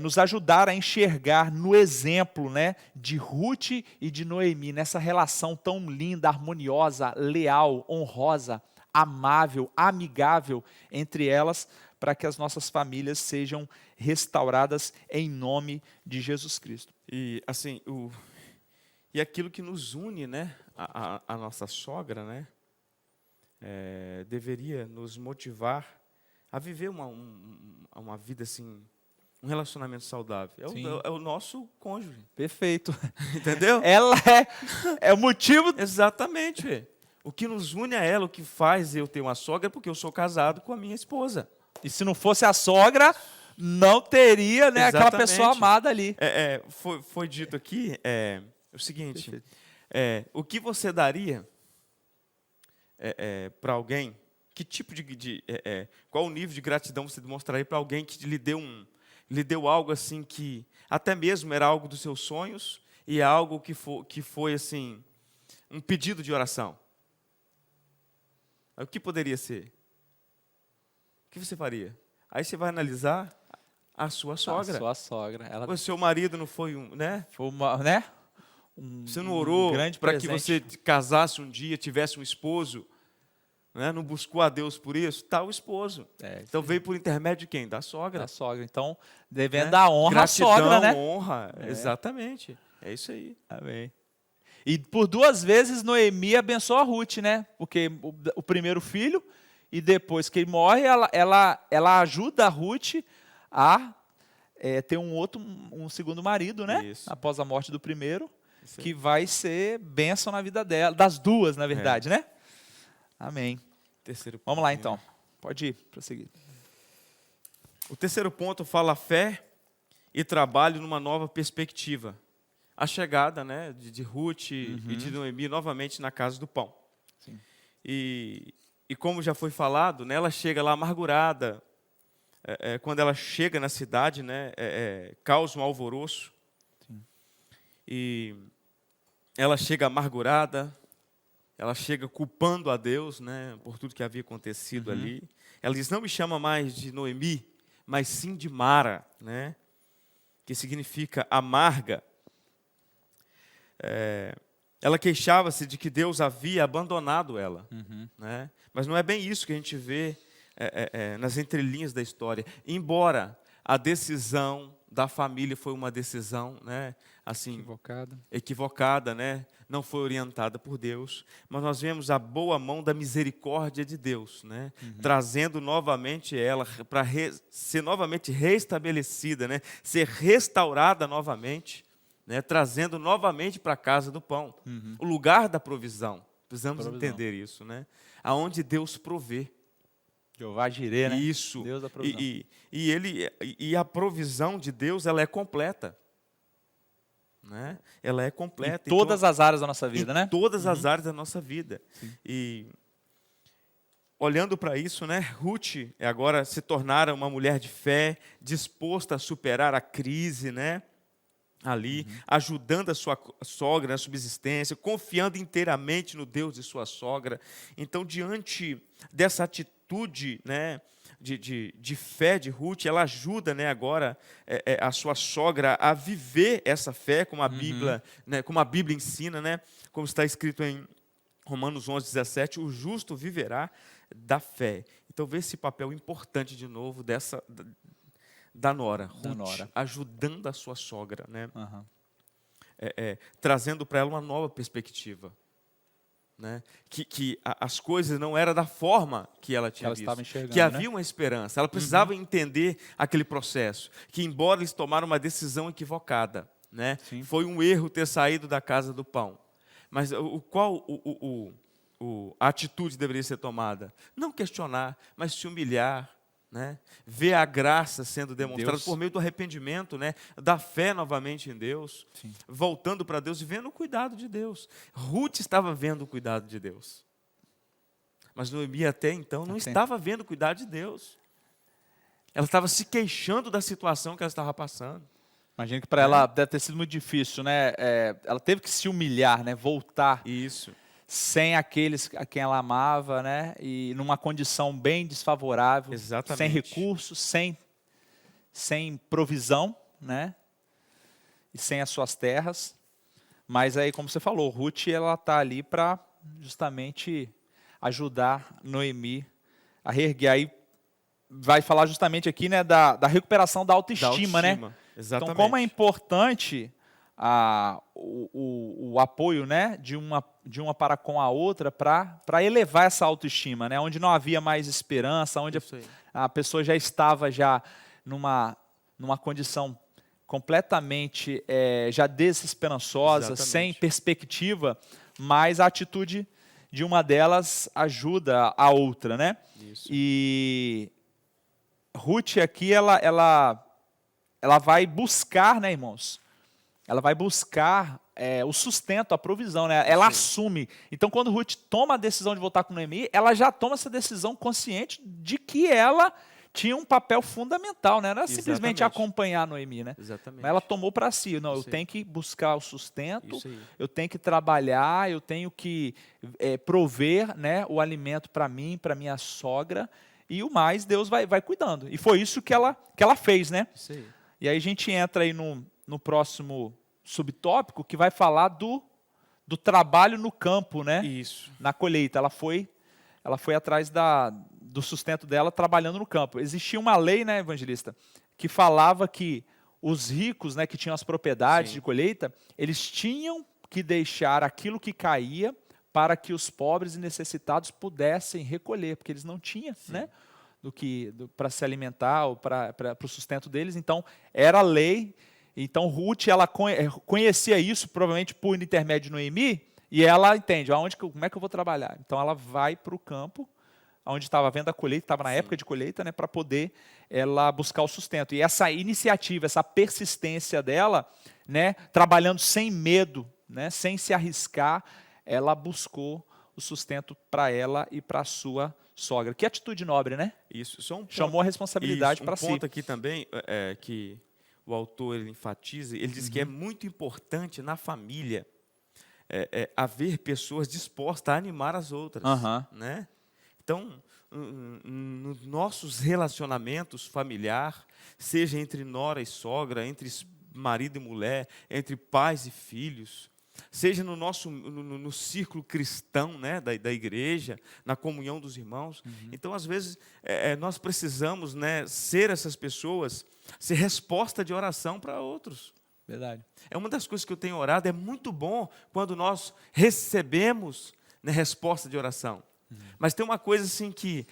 nos ajudar a enxergar no exemplo, né, de Ruth e de Noemi, nessa relação tão linda, harmoniosa, leal, honrosa, amável, amigável entre elas, para que as nossas famílias sejam restauradas em nome de Jesus Cristo. E assim, e aquilo que nos une, né, a nossa sogra, né, deveria nos motivar a viver uma vida assim, um relacionamento saudável. É o nosso cônjuge. Perfeito. Entendeu? Ela é o motivo. Exatamente. O que nos une a ela, o que faz eu ter uma sogra, é porque eu sou casado com a minha esposa. E se não fosse a sogra, não teria, né, aquela pessoa amada ali. Foi dito aqui o seguinte: o que você daria para alguém? Que tipo qual o nível de gratidão você demonstraria para alguém que lhe deu algo assim que até mesmo era algo dos seus sonhos e é algo que foi assim um pedido de oração? O que poderia ser? O que você faria? Aí você vai analisar a sua sogra. A sua sogra. O seu marido não foi né? Foi né? Você não orou para que você casasse um dia, tivesse um esposo? Né? Não buscou a Deus por isso? Está o esposo. Então veio por intermédio de quem? Da sogra. Da sogra. Então, devendo dar honra à sogra, né? Honra, exatamente. É isso aí. Amém. E por 2 vezes Noemi abençoa a Ruth, né? Porque o primeiro filho, e depois que ele morre, ela ajuda a Ruth a ter um segundo marido, né? Isso. Após a morte do primeiro, que vai ser bênção na vida dela, das duas, na verdade, né? Amém. Terceiro ponto, Vamos lá, então. Pode ir, prosseguir. O terceiro ponto fala fé e trabalho numa nova perspectiva. A chegada, né, de Ruth e de Noemi novamente na casa do pão. Sim. E como já foi falado, né, ela chega lá amargurada. Quando ela chega na cidade, né, causa um alvoroço. Sim. E ela chega amargurada. Ela chega culpando a Deus, né, por tudo que havia acontecido ali. Ela diz: não me chama mais de Noemi, mas sim de Mara, né, que significa amarga. Ela queixava-se de que Deus havia abandonado ela. Né? Mas não é bem isso que a gente vê nas entrelinhas da história. Embora a decisão da família foi uma decisão, né, assim, equivocada, né, não foi orientada por Deus, mas nós vemos a boa mão da misericórdia de Deus, né, trazendo novamente ela para ser novamente restabelecida, né, ser restaurada novamente, né, trazendo novamente para a casa do pão, o lugar da provisão. Precisamos entender isso, né, aonde Deus provê. Jeová Jireh, né? Isso. Deus da provisão. E a provisão de Deus, ela é completa. Né? Ela é completa. Em todas as áreas da nossa vida, né? Em todas as áreas da nossa vida. Sim. E olhando para isso, né, Ruth agora se tornara uma mulher de fé, disposta a superar a crise, né? ali, ajudando a sua sogra na subsistência, confiando inteiramente no Deus de sua sogra. Então, diante dessa atitude, né, de fé de Ruth, ela ajuda, né, agora a sua sogra a viver essa fé, como a Bíblia, né, como a Bíblia ensina, né, como está escrito em Romanos 11:17, o justo viverá da fé. Então, vê esse papel importante de novo da nora, Ruth, ajudando a sua sogra, né, trazendo para ela uma nova perspectiva. Né? Que as coisas não eram da forma que ela tinha visto, que havia uma esperança. Ela precisava entender aquele processo, que embora eles tomaram uma decisão equivocada, né? Foi um erro ter saído da casa do pão. Mas a atitude deveria ser tomada? Não questionar, mas se humilhar, né? Ver a graça sendo demonstrada por meio do arrependimento, né? Da fé novamente em Deus, voltando para Deus e vendo o cuidado de Deus. Ruth estava vendo o cuidado de Deus, mas Noemi até então não estava vendo o cuidado de Deus. Ela estava se queixando da situação que ela estava passando. Imagino que para ela deve ter sido muito difícil, né? Ela teve que se humilhar, né? Voltar. Isso. Sem aqueles a quem ela amava, né? E numa condição bem desfavorável, sem recursos, sem provisão, né? E sem as suas terras. Mas aí, como você falou, Ruth, ela está ali para justamente ajudar Noemi a reerguer. Aí vai falar justamente aqui, né, da recuperação da autoestima, né? Exatamente. Então, como é importante o apoio, né, de uma para com a outra para elevar essa autoestima, né, onde não havia mais esperança, onde a pessoa já estava numa condição completamente já desesperançosa, sem perspectiva, mas a atitude de uma delas ajuda a outra, né? Isso. E Ruth aqui ela vai buscar, né, irmãos? Ela vai buscar o sustento, a provisão, né? Ela assume. Então, quando Ruth toma a decisão de voltar com Noemi, ela já toma essa decisão consciente de que ela tinha um papel fundamental, né? Não era simplesmente acompanhar Noemi, né? Exatamente. Mas ela tomou para si. Não, eu tenho que buscar o sustento, eu tenho que trabalhar, eu tenho que prover, né, o alimento para mim, para minha sogra, e o mais Deus vai cuidando. E foi isso que ela fez, né? Isso aí. E aí a gente entra aí no próximo subtópico, que vai falar do trabalho no campo, né? Isso. Na colheita. Ela foi atrás do sustento dela trabalhando no campo. Existia uma lei, né, evangelista, que falava que os ricos, né, que tinham as propriedades de colheita, eles tinham que deixar aquilo que caía para que os pobres e necessitados pudessem recolher, porque eles não tinham, né, para se alimentar ou para o sustento deles. Então, era lei. Então, Ruth, ela conhecia isso, provavelmente por intermédio de Noemi, e ela entende, como é que eu vou trabalhar? Então, ela vai para o campo, onde estava havendo a colheita, estava na época de colheita, né, para poder ela buscar o sustento. E essa iniciativa, essa persistência dela, né, trabalhando sem medo, né, sem se arriscar, ela buscou o sustento para ela e para a sua sogra. Que atitude nobre, né? Isso. Só um ponto, chamou a responsabilidade para si. Um ponto aqui também que o autor ele enfatiza, ele diz que é muito importante na família haver pessoas dispostas a animar as outras, né? Então, nos nossos relacionamentos familiares, seja entre nora e sogra, entre marido e mulher, entre pais e filhos, seja no círculo cristão, né, da igreja, na comunhão dos irmãos. Então, às vezes, nós precisamos, né, ser essas pessoas, ser resposta de oração para outros. Verdade. É uma das coisas que eu tenho orado, é muito bom quando nós recebemos, né, resposta de oração. Mas tem uma coisa assim que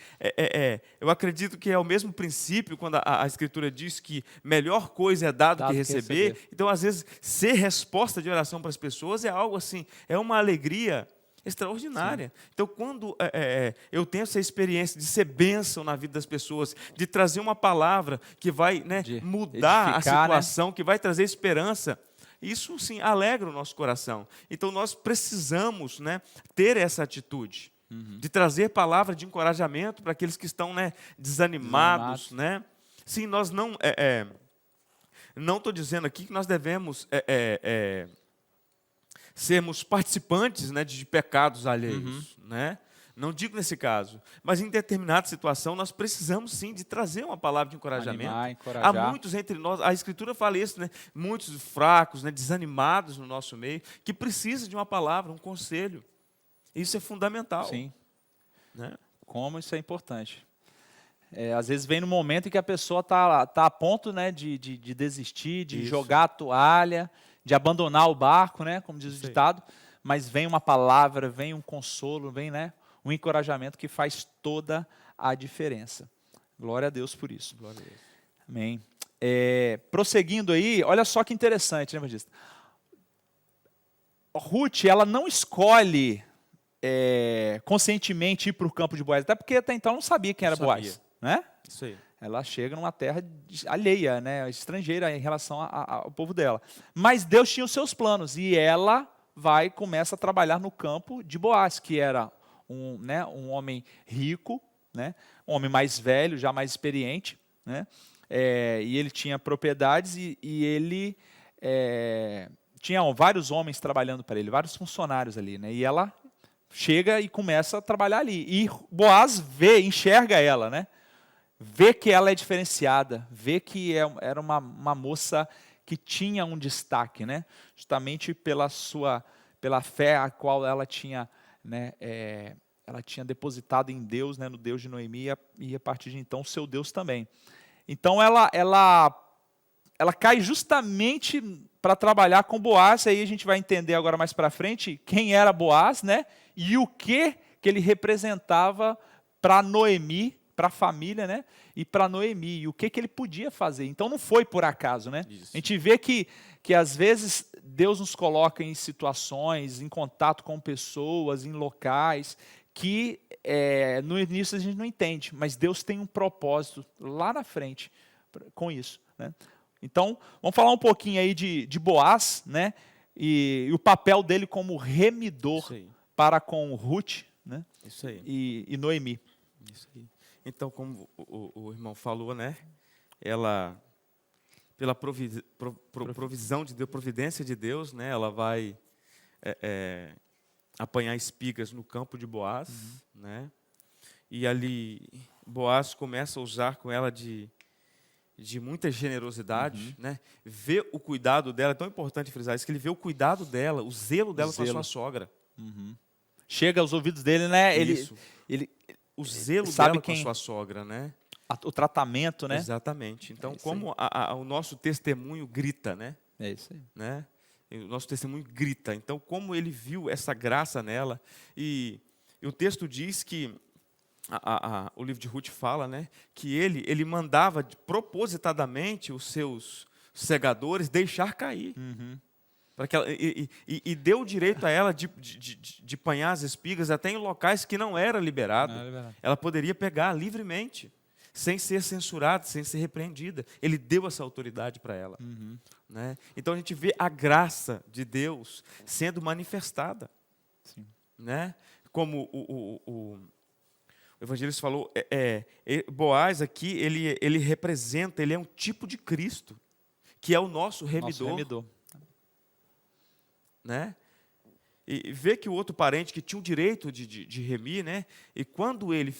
eu acredito que é o mesmo princípio quando a Escritura diz que melhor coisa é dado que receber. Então, às vezes, ser resposta de oração para as pessoas é algo assim, é uma alegria extraordinária. Então, quando eu tenho essa experiência de ser bênção na vida das pessoas, de trazer uma palavra que vai, né, mudar a situação, né, que vai trazer esperança, isso sim alegra o nosso coração. Então, nós precisamos, né, ter essa atitude. De trazer palavra de encorajamento para aqueles que estão, né, desanimados, né? Sim, nós Não estou dizendo aqui que nós devemos sermos participantes, né, de pecados alheios, né? Não digo nesse caso, mas em determinada situação nós precisamos sim de trazer uma palavra de encorajamento. Animar, encorajar. Há muitos entre nós, a Escritura fala isso, né? Muitos fracos, né, desanimados no nosso meio, que precisam de uma palavra, um conselho. Isso é fundamental. Sim. Né? Como isso é importante. Às vezes vem no momento em que a pessoa está a ponto, né, de desistir, de Isso. jogar a toalha, de abandonar o barco, né, como diz o Isso aí. ditado, mas vem uma palavra, vem um consolo, vem, né, um encorajamento que faz toda a diferença. Glória a Deus por isso. Glória a Deus. Amém. Prosseguindo aí, olha só que interessante, né, evangelista? Ruth, ela não escolhe conscientemente ir para o campo de Boaz, até porque até então não sabia quem era Não sabia. Boaz, né? Isso aí. Ela chega numa terra alheia, né, estrangeira em relação ao povo dela. Mas Deus tinha os seus planos e ela começa a trabalhar no campo de Boaz, que era um homem rico, né, um homem mais velho, já mais experiente, né, e ele tinha propriedades e ele tinha vários homens trabalhando para ele, vários funcionários ali, né, e ela chega e começa a trabalhar ali. E Boaz enxerga ela, né, vê que ela é diferenciada, vê que era uma moça que tinha um destaque, né, justamente pela fé a qual ela tinha, né, ela tinha depositado em Deus, né, no Deus de Noemi, e a partir de então o seu Deus também. Então ela cai justamente para trabalhar com Boaz, aí a gente vai entender agora mais para frente quem era Boaz, né, e o que ele representava para Noemi, para a família, né, e para Noemi, e o que ele podia fazer. Então não foi por acaso, né? Isso. A gente vê que às vezes Deus nos coloca em situações, em contato com pessoas, em locais, que no início a gente não entende, mas Deus tem um propósito lá na frente com isso, né? Então, vamos falar um pouquinho aí de Boaz, né? E o papel dele como remidor Isso aí. para com Ruth, né? Isso aí. E Noemi. Isso aí. Então, como o irmão falou, né? Ela, pela provisão de Deus, providência de Deus, né? Ela vai apanhar espigas no campo de Boaz, né? E ali Boaz começa a usar com ela de muita generosidade, né? Vê o cuidado dela, é tão importante frisar isso, que ele vê o cuidado dela, o zelo dela com a sua sogra. Chega aos ouvidos dele, né? Isso. Ele O zelo sabe dela com a sua sogra, né? o tratamento, né? Exatamente. Então, isso como o nosso testemunho grita, né? É isso aí. Né? E o nosso testemunho grita. Então, como ele viu essa graça nela, e o texto diz que o livro de Ruth fala, né, que ele mandava propositadamente os seus segadores deixar cair. Para que ela, e deu o direito a ela de apanhar as espigas até em locais que não era liberado. Ela poderia pegar livremente, sem ser censurada, sem ser repreendida. Ele deu essa autoridade para ela. Né? Então a gente vê a graça de Deus sendo manifestada. Sim. Né? Como o evangelista falou, Boaz aqui, ele representa, ele é um tipo de Cristo, que é o nosso remidor. Nosso remidor. Né? E vê que o outro parente que tinha o direito de remir, né? E quando ele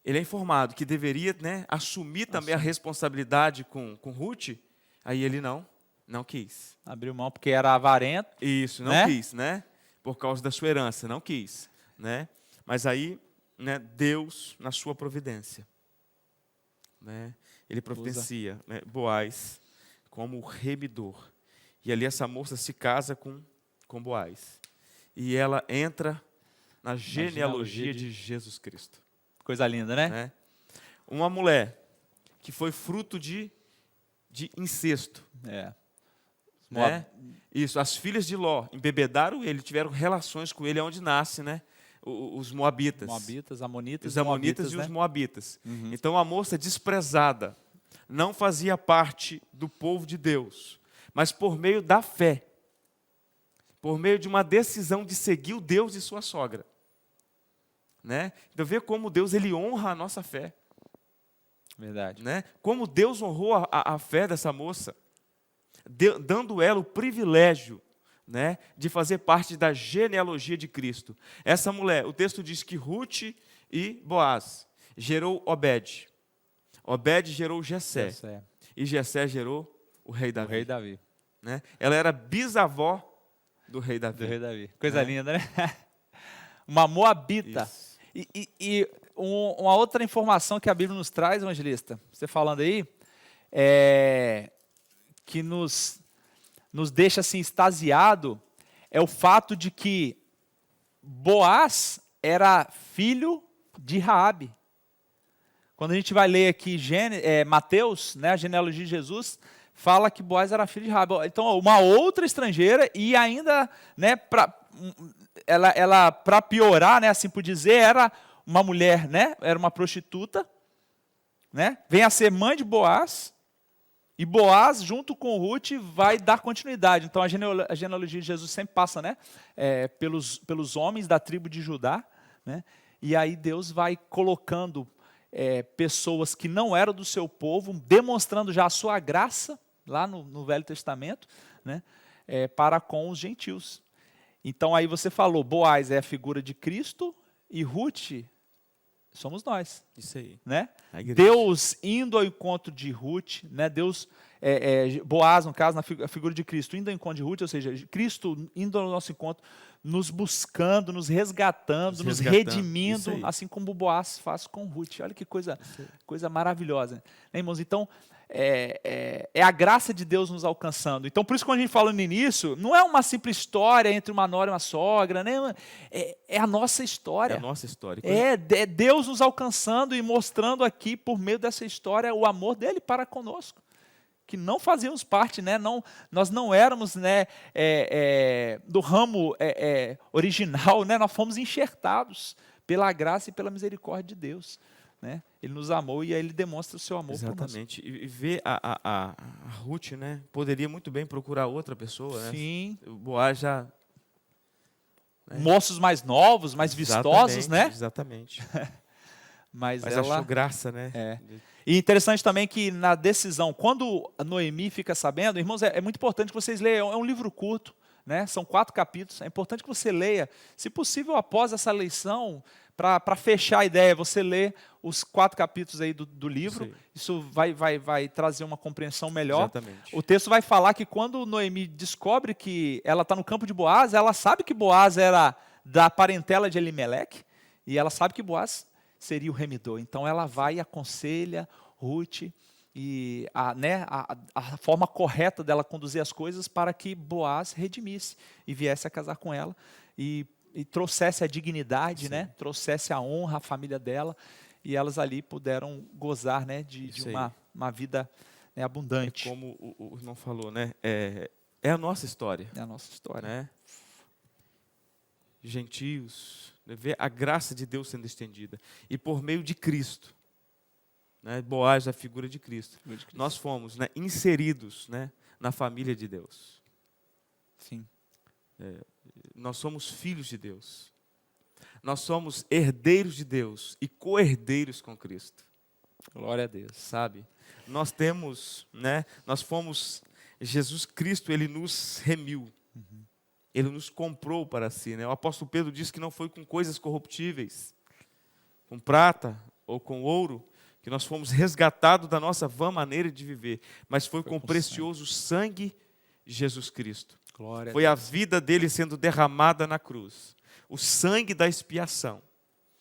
é informado que deveria, né, assumir também a responsabilidade com Ruth, aí ele não quis. Abriu mão porque era avarento. Isso, não né? quis, né? Por causa da sua herança, não quis, né? Mas aí, né, Deus, na sua providência, né, ele providencia, né, Boaz como remidor. E ali essa moça se casa com Boaz. E ela entra na genealogia de Jesus Cristo. Coisa linda, né? Né? Uma mulher que foi fruto de incesto. Né? Isso, as filhas de Ló embebedaram ele, tiveram relações com ele, onde nasce, né, os moabitas. Amonitas. Os amonitas e né? os moabitas. Então a moça desprezada não fazia parte do povo de Deus, mas por meio da fé, por meio de uma decisão de seguir o Deus de sua sogra. Né? Então vê como Deus ele honra a nossa fé. Verdade. né? Como Deus honrou a fé dessa moça, dando ela o privilégio, né, de fazer parte da genealogia de Cristo. Essa mulher, o texto diz que Ruth e Boaz gerou Obed. Obed gerou Jessé. Jessé, E Jessé gerou o rei o Davi. rei Davi. Né? Ela era bisavó do rei Davi. Do rei Davi. Coisa É. linda, né? Uma moabita. Isso. E uma outra informação que a Bíblia nos traz, evangelista, você falando aí, que nos deixa assim extasiado, é o fato de que Boaz era filho de Raabe. Quando a gente vai ler aqui Mateus, né, a genealogia de Jesus, fala que Boaz era filho de Raabe. Então, uma outra estrangeira e ainda, né, ela para piorar, né, assim por dizer, era uma mulher, né, era uma prostituta, né, vem a ser mãe de Boaz, e Boaz, junto com Ruth, vai dar continuidade. Então, a genealogia de Jesus sempre passa, né, pelos homens da tribo de Judá, né, e aí Deus vai colocando pessoas que não eram do seu povo, demonstrando já a sua graça, lá no Velho Testamento, né, para com os gentios. Então, aí você falou, Boaz é a figura de Cristo e Ruth somos nós. Isso aí. Né? A igreja. Deus indo ao encontro de Ruth, né? Deus, Boaz, no caso, a figura de Cristo, indo ao encontro de Ruth, ou seja, Cristo indo ao nosso encontro, nos buscando, nos resgatando, nos redimindo, assim como Boaz faz com Ruth. Olha que coisa maravilhosa. Né, irmãos? Então, é a graça de Deus nos alcançando. Então, por isso, quando a gente fala no início, não é uma simples história entre uma nora e uma sogra, né? É a nossa história. É a nossa história. É Deus nos alcançando e mostrando aqui, por meio dessa história, o amor dele para conosco. Que não fazíamos parte, né? Nós não éramos, né, do ramo original, né? Nós fomos enxertados pela graça e pela misericórdia de Deus. Né? Ele nos amou e aí ele demonstra o seu amor por nós. Exatamente. E ver a Ruth, né? Poderia muito bem procurar outra pessoa. Sim. Né? O Boaz já... Moços mais novos, mais vistosos, né? Exatamente. Mas ela ela achou graça, né? E interessante também que na decisão, quando a Noemi fica sabendo, irmãos, é muito importante que vocês leiam, é um livro curto, né? São 4 capítulos, é importante que você leia, se possível após essa leição, para fechar a ideia, você lê os 4 capítulos aí do livro, isso vai trazer uma compreensão melhor. Exatamente. O texto vai falar que quando Noemi descobre que ela está no campo de Boaz, ela sabe que Boaz era da parentela de Elimeleque, e ela sabe que Boaz seria o remidor. Então ela vai e aconselha Ruth e a forma correta dela conduzir as coisas para que Boaz redimisse e viesse a casar com ela e trouxesse a dignidade, né? Trouxesse a honra à família dela e elas ali puderam gozar, né, de uma vida, né, abundante. Como o irmão falou, né? É a nossa história. É a nossa história. Né? Gentios, ver a graça de Deus sendo estendida. E por meio de Cristo, né? Boaz, a figura de Cristo, nós fomos, né, inseridos, né, na família de Deus. Sim. Nós somos filhos de Deus. Nós somos herdeiros de Deus e co-herdeiros com Cristo. Glória a Deus. Sabe? Nós temos, né, nós fomos, Jesus Cristo, Ele nos remiu. Ele nos comprou para si. Né? O apóstolo Pedro diz que não foi com coisas corruptíveis, com prata ou com ouro, que nós fomos resgatados da nossa vã maneira de viver, mas foi com o precioso sangue de Jesus Cristo. Glória Foi a vida dele sendo derramada na cruz. O sangue da expiação.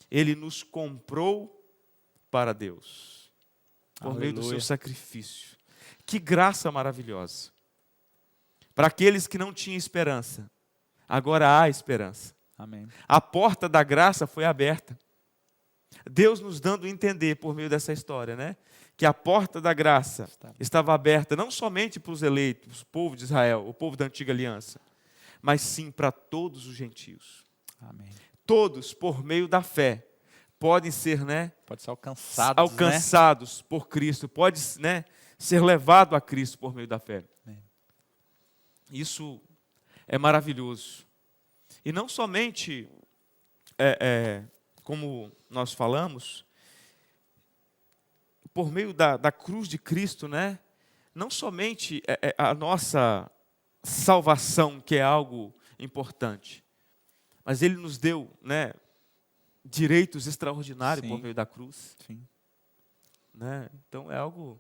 Ele nos comprou para Deus, por meio do seu sacrifício. Que graça maravilhosa. Para aqueles que não tinham esperança, agora há esperança. Amém. A porta da graça foi aberta. Deus nos dando a entender por meio dessa história, né? Que a porta da graça estava aberta não somente para os eleitos, o povo de Israel, o povo da antiga aliança, mas sim para todos os gentios. Amém. Todos, por meio da fé, podem ser, né? Pode ser alcançados, né? Por Cristo, pode, né, ser levado a Cristo por meio da fé. Amém. Isso é maravilhoso. E não somente, como nós falamos, por meio da cruz de Cristo, né, não somente a nossa salvação, que é algo importante, mas Ele nos deu, né, direitos extraordinários por meio da cruz. Sim. Né? Então é algo...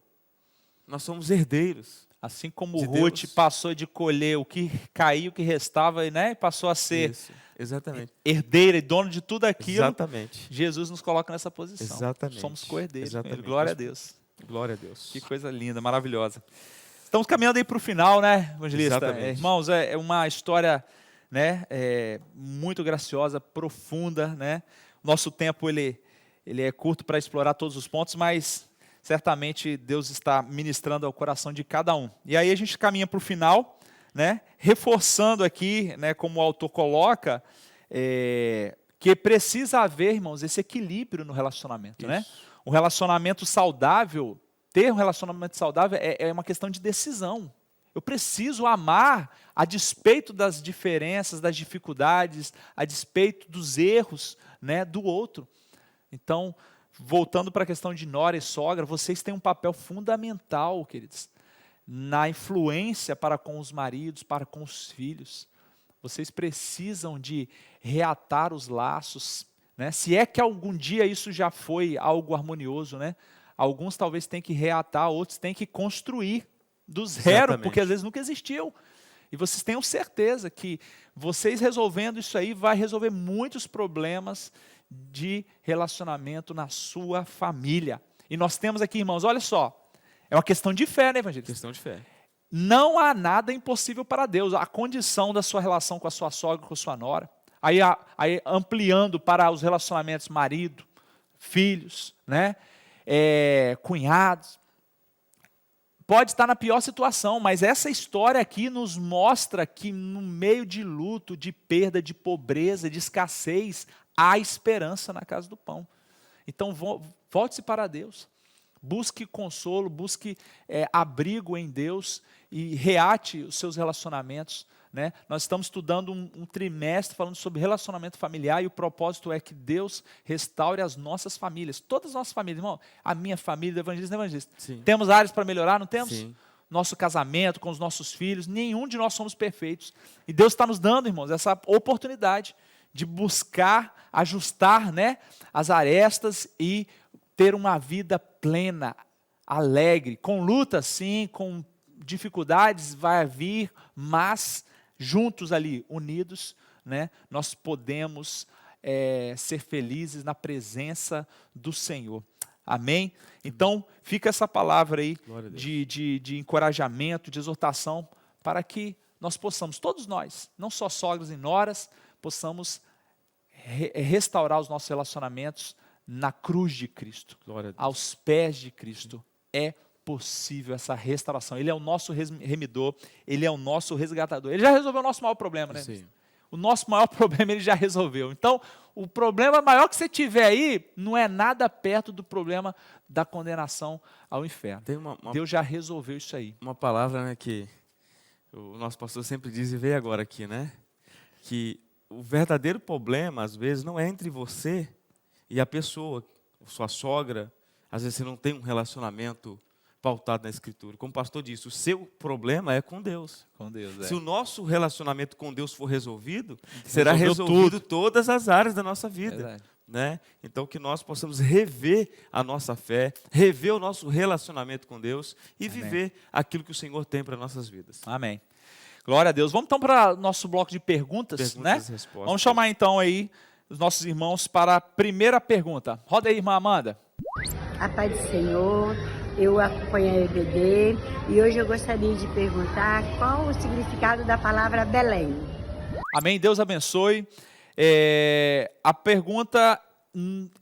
Nós somos herdeiros. Assim como De Ruth Deus. passou de colher o que caiu, o que restava, né, e passou a ser Isso, exatamente. herdeira e dono de tudo aquilo, Exatamente. Jesus nos coloca nessa posição. Exatamente. Somos co-herdeiros com Ele. Exatamente. Glória a Deus. Glória a Deus. Que coisa linda, maravilhosa. Estamos caminhando aí para o final, né, evangelista? Exatamente. Irmãos, é uma história, né, muito graciosa, profunda, né? Nosso tempo ele é curto para explorar todos os pontos, mas certamente Deus está ministrando ao coração de cada um. E aí a gente caminha para o final, né, reforçando aqui, né, como o autor coloca, que precisa haver, irmãos, esse equilíbrio no relacionamento, né? Um relacionamento saudável, ter um relacionamento saudável é uma questão de decisão. Eu preciso amar a despeito das diferenças, das dificuldades, a despeito dos erros, né, do outro. Então, voltando para a questão de nora e sogra, vocês têm um papel fundamental, queridos, na influência para com os maridos, para com os filhos. Vocês precisam de reatar os laços, né? Se é que algum dia isso já foi algo harmonioso, né? Alguns talvez têm que reatar, outros têm que construir do zero, Exatamente. porque às vezes nunca existiu. E vocês tenham certeza que vocês resolvendo isso aí vai resolver muitos problemas de relacionamento na sua família. E nós temos aqui, irmãos, olha só, é uma questão de fé, né, evangelista? Questão de fé. Não há nada impossível para Deus. A condição da sua relação com a sua sogra, com a sua nora, aí ampliando para os relacionamentos marido, filhos, né, cunhados, pode estar na pior situação, mas essa história aqui nos mostra que no meio de luto, de perda, de pobreza, de escassez, há esperança na casa do pão. Então volte-se para Deus, busque consolo, busque abrigo em Deus e reate os seus relacionamentos, né? Nós estamos estudando um trimestre falando sobre relacionamento familiar e o propósito é que Deus restaure as nossas famílias, todas as nossas famílias, irmão, a minha família, do evangelista, Sim. Temos áreas para melhorar, não temos? Sim. Nosso casamento com os nossos filhos, nenhum de nós somos perfeitos. E Deus está nos dando, irmãos, essa oportunidade de buscar, ajustar, né, as arestas e ter uma vida plena, alegre, com luta sim, com dificuldades vai vir, mas juntos ali, unidos, né, nós podemos ser felizes na presença do Senhor. Amém? Então, fica essa palavra aí de encorajamento, de exortação, para que nós possamos, todos nós, não só sogras e noras, possamos restaurar os nossos relacionamentos na cruz de Cristo, aos pés de Cristo. É possível essa restauração. Ele é o nosso remidor, Ele é o nosso resgatador. Ele já resolveu o nosso maior problema, né? Sim. O nosso maior problema Ele já resolveu. Então, o problema maior que você tiver aí não é nada perto do problema da condenação ao inferno. Tem Deus já resolveu isso aí. uma palavra, né, que o nosso pastor sempre diz e veio agora aqui, né? Que o verdadeiro problema, às vezes, não é entre você e a pessoa, sua sogra. Às vezes você não tem um relacionamento pautado na Escritura. Como o pastor disse, o seu problema é com Deus. Com Deus, Se o nosso relacionamento com Deus for resolvido, será Resolveu resolvido todas as áreas da nossa vida. Verdade. Né? Então que nós possamos rever a nossa fé, rever o nosso relacionamento com Deus e viver aquilo que o Senhor tem para nossas vidas. Amém. Glória a Deus. Vamos então para o nosso bloco de perguntas, né? E respostas. Vamos chamar então aí os nossos irmãos para a primeira pergunta. Roda aí, irmã Amanda. A paz do Senhor, eu acompanho a EBD e hoje eu gostaria de perguntar qual o significado da palavra Belém. Amém, Deus abençoe. A pergunta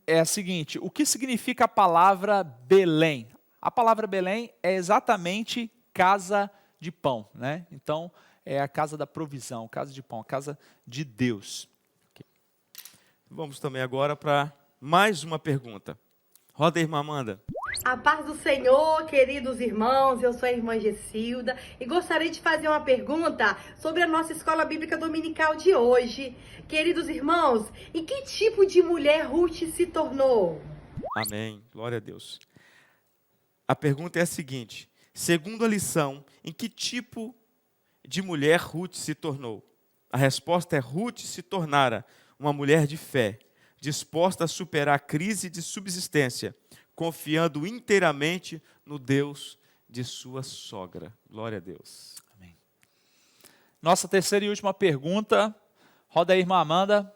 é a seguinte: o que significa a palavra Belém? A palavra Belém é exatamente casa de pão, né? Então, é a casa da provisão, casa de pão, a casa de Deus. Vamos também agora para mais uma pergunta. Roda aí, irmã Amanda. A paz do Senhor, queridos irmãos, eu sou a irmã Gessilda e gostaria de fazer uma pergunta sobre a nossa escola bíblica dominical de hoje. Queridos irmãos, em que tipo de mulher Ruth se tornou? Amém. Glória a Deus. a pergunta é a seguinte: segundo a lição, em que tipo de mulher Ruth se tornou? A resposta é: Ruth se tornara uma mulher de fé, disposta a superar a crise de subsistência, confiando inteiramente no Deus de sua sogra. Glória a Deus. Amém. Nossa terceira e última pergunta. Roda aí, irmã Amanda.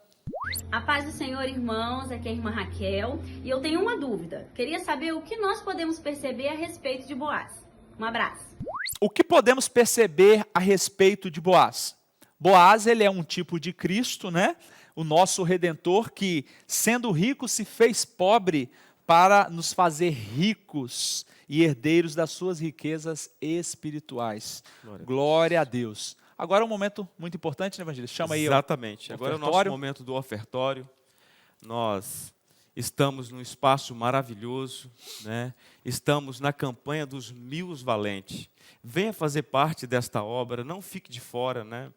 A paz do Senhor, irmãos, aqui é a irmã Raquel e eu tenho uma dúvida. Queria saber o que nós podemos perceber a respeito de Boaz. Um abraço. O que podemos perceber a respeito de Boaz? Boaz, ele é um tipo de Cristo, né? O nosso Redentor que, sendo rico, se fez pobre para nos fazer ricos e herdeiros das suas riquezas espirituais. Glória a Deus. Agora é um momento muito importante, né, Evangelista? Chama aí. Exatamente. Agora é o nosso momento do ofertório. Nós estamos num espaço maravilhoso, né? Estamos na campanha dos 1000 valentes. Venha fazer parte desta obra, não fique de fora, né?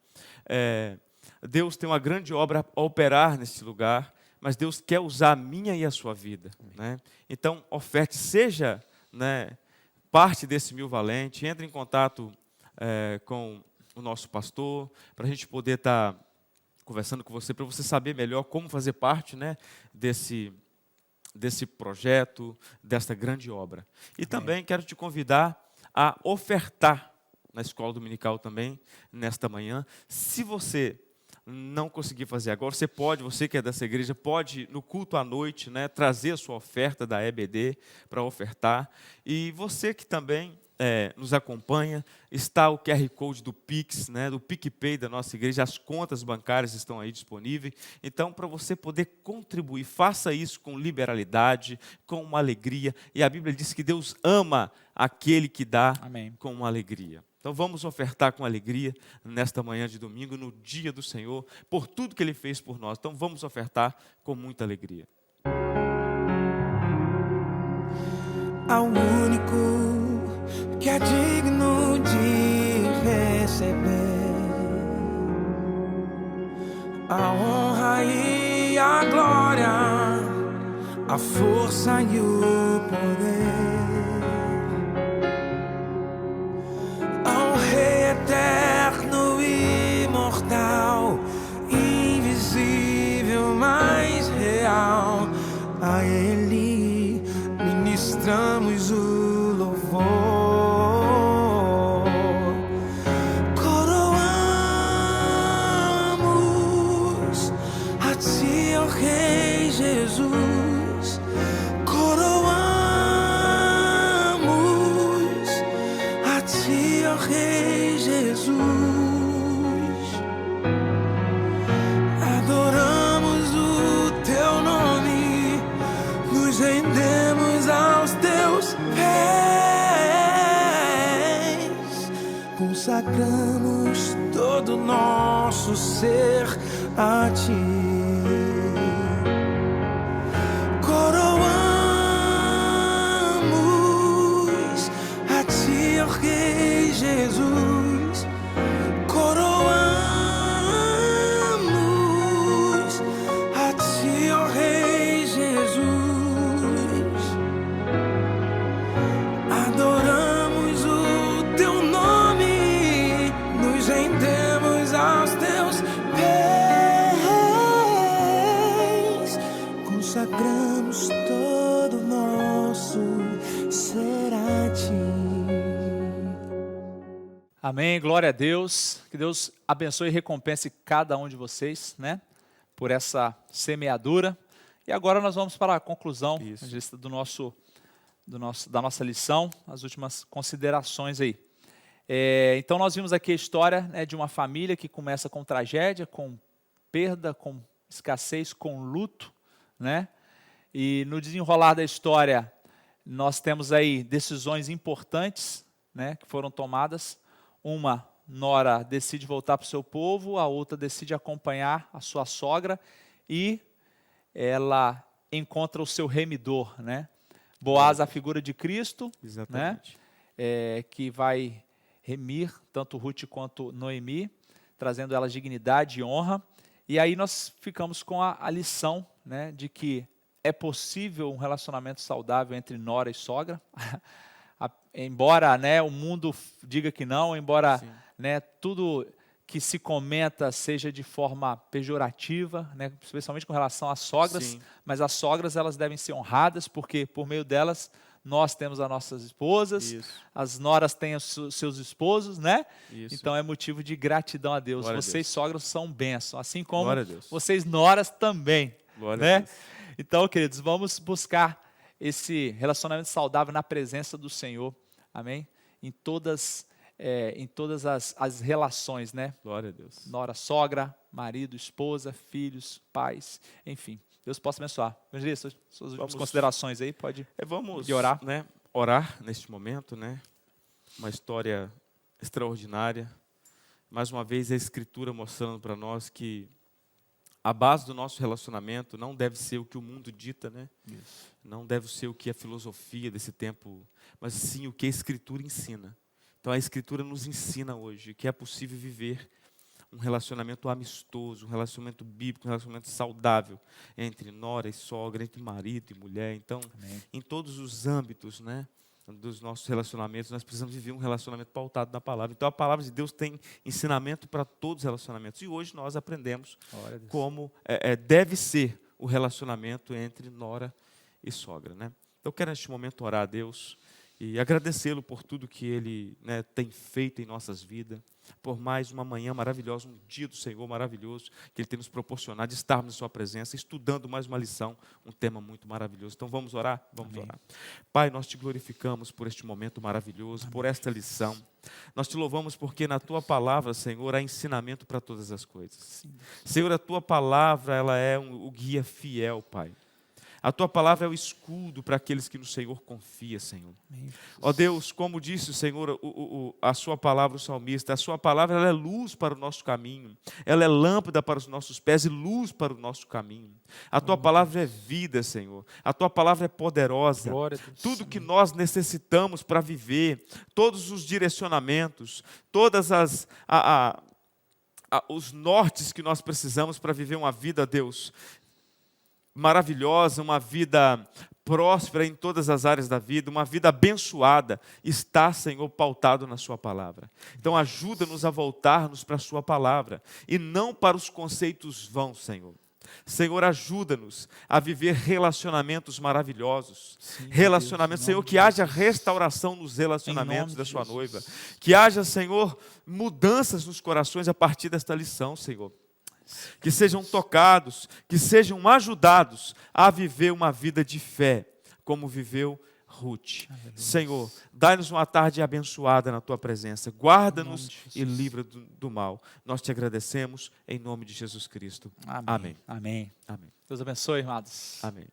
Deus tem uma grande obra a operar nesse lugar, mas Deus quer usar a minha e a sua vida, né? Então, oferte, seja, né, parte desse 1000 valentes, entre em contato com o nosso pastor, para a gente poder estar conversando com você, para você saber melhor como fazer parte, né, desse projeto, desta grande obra. E também quero te convidar a ofertar na escola dominical também, nesta manhã. Se você não conseguir fazer agora, você que é dessa igreja, pode, no culto à noite, né, trazer a sua oferta da EBD para ofertar. E você que também nos acompanha, está o QR Code do Pix, né, do PicPay da nossa igreja, as contas bancárias estão aí disponíveis. Então, para você poder contribuir, faça isso com liberalidade, com uma alegria. E a Bíblia diz que Deus ama aquele que dá com uma alegria. Então vamos ofertar com alegria nesta manhã de domingo, no dia do Senhor, por tudo que Ele fez por nós. Então vamos ofertar com muita alegria. Ao único que é digno de receber a honra e a glória, a força e o poder, ao Rei eterno e imortal, invisível, mas real, a Ele ministramos o louvor. Coroamos a Ti, ó Rei Jesus. Coroamos a Ti, ó Rei Jesus. Adoramos o Teu nome, nos rendemos aos Teus pés, consagramos todo o nosso ser a Ti. Coroamos a Ti, ó Rei Jesus. Coroamos a Ti, ó Rei Jesus. Adoramos o Teu nome, nos rendemos aos Teus pés, consagramos todo o nosso ser a Ti. Amém, glória a Deus. Que Deus abençoe e recompense cada um de vocês, né, por essa semeadura. E agora nós vamos para a conclusão da nossa lição, as últimas considerações aí. Então nós vimos aqui a história, né, de uma família que começa com tragédia, com perda, com escassez, com luto, né? E no desenrolar da história nós temos aí decisões importantes, né, que foram tomadas. Uma nora decide voltar para o seu povo, a outra decide acompanhar a sua sogra e ela encontra o seu remidor, né? Boaz, a figura de Cristo, Exatamente. né? Que vai remir tanto Ruth quanto Noemi, trazendo elas dignidade e honra. E aí nós ficamos com a lição, né, de que é possível um relacionamento saudável entre nora e sogra. embora, né, o mundo diga que não, embora, Sim. né, tudo que se comenta seja de forma pejorativa, né, especialmente com relação às sogras, Sim. mas as sogras elas devem ser honradas, porque por meio delas nós temos as nossas esposas, Isso. as noras têm os seus esposos, né? Isso. Então é motivo de gratidão a Deus. Glória a Vocês, Deus. sogras, são bênção, assim como Glória a Deus. vocês, noras, também. Glória Né? a Deus. Então, queridos, vamos buscar esse relacionamento saudável na presença do Senhor. Amém? Em todas as relações, né? Glória a Deus. Nora, sogra, marido, esposa, filhos, pais, enfim. Deus possa abençoar. Evangelista, suas últimas considerações aí, pode Vamos orar. né, orar neste momento, né? Uma história extraordinária. Mais uma vez a Escritura mostrando para nós que a base do nosso relacionamento não deve ser o que o mundo dita, né? Isso. Não deve ser o que a filosofia desse tempo, mas sim o que a Escritura ensina. Então a Escritura nos ensina hoje que é possível viver um relacionamento amistoso, um relacionamento bíblico, um relacionamento saudável entre nora e sogra, entre marido e mulher. Então, Amém. em todos os âmbitos, né, dos nossos relacionamentos, nós precisamos viver um relacionamento pautado na palavra. Então, a palavra de Deus tem ensinamento para todos os relacionamentos. E hoje nós aprendemos Glória a Deus. como deve ser o relacionamento entre nora e sogra, né? Então, eu quero neste momento orar a Deus e agradecê-lo por tudo que Ele, né, tem feito em nossas vidas, por mais uma manhã maravilhosa, um dia do Senhor maravilhoso, que Ele tem nos proporcionado de estarmos em Sua presença, estudando mais uma lição, um tema muito maravilhoso. Então vamos orar? Vamos Amém. orar. Pai, nós Te glorificamos por este momento maravilhoso, Amém. por esta lição. Nós Te louvamos porque na Tua palavra, Senhor, há ensinamento para todas as coisas. Sim. Senhor, a Tua palavra, ela é o guia fiel, Pai. A Tua palavra é o escudo para aqueles que no Senhor confiam, Senhor. Amém. Ó Deus, como disse o Senhor, a Sua palavra, o salmista, a Sua palavra ela é luz para o nosso caminho, ela é lâmpada para os nossos pés e luz para o nosso caminho. A Tua palavra é vida, Senhor. A Tua palavra é poderosa. Glória a Deus. Tudo que nós necessitamos para viver, todos os direcionamentos, todas os nortes que nós precisamos para viver uma vida, Deus, maravilhosa, uma vida próspera em todas as áreas da vida, uma vida abençoada, está, Senhor, pautado na Sua palavra. Então ajuda-nos a voltarmos para a Sua palavra e não para os conceitos vãos, Senhor. Senhor, ajuda-nos a viver relacionamentos maravilhosos. Sim, Relacionamentos, Deus, em Senhor, nome que de haja Jesus. restauração nos relacionamentos Em nome da de Sua Jesus. noiva. Que haja, Senhor, mudanças nos corações a partir desta lição, Senhor. Que sejam tocados, que sejam ajudados a viver uma vida de fé, como viveu Ruth. Senhor, dai-nos uma tarde abençoada na Tua presença. Guarda-nos e livra do mal. Nós Te agradecemos em nome de Jesus Cristo. Amém. Amém. Amém. Deus abençoe, amados. Amém.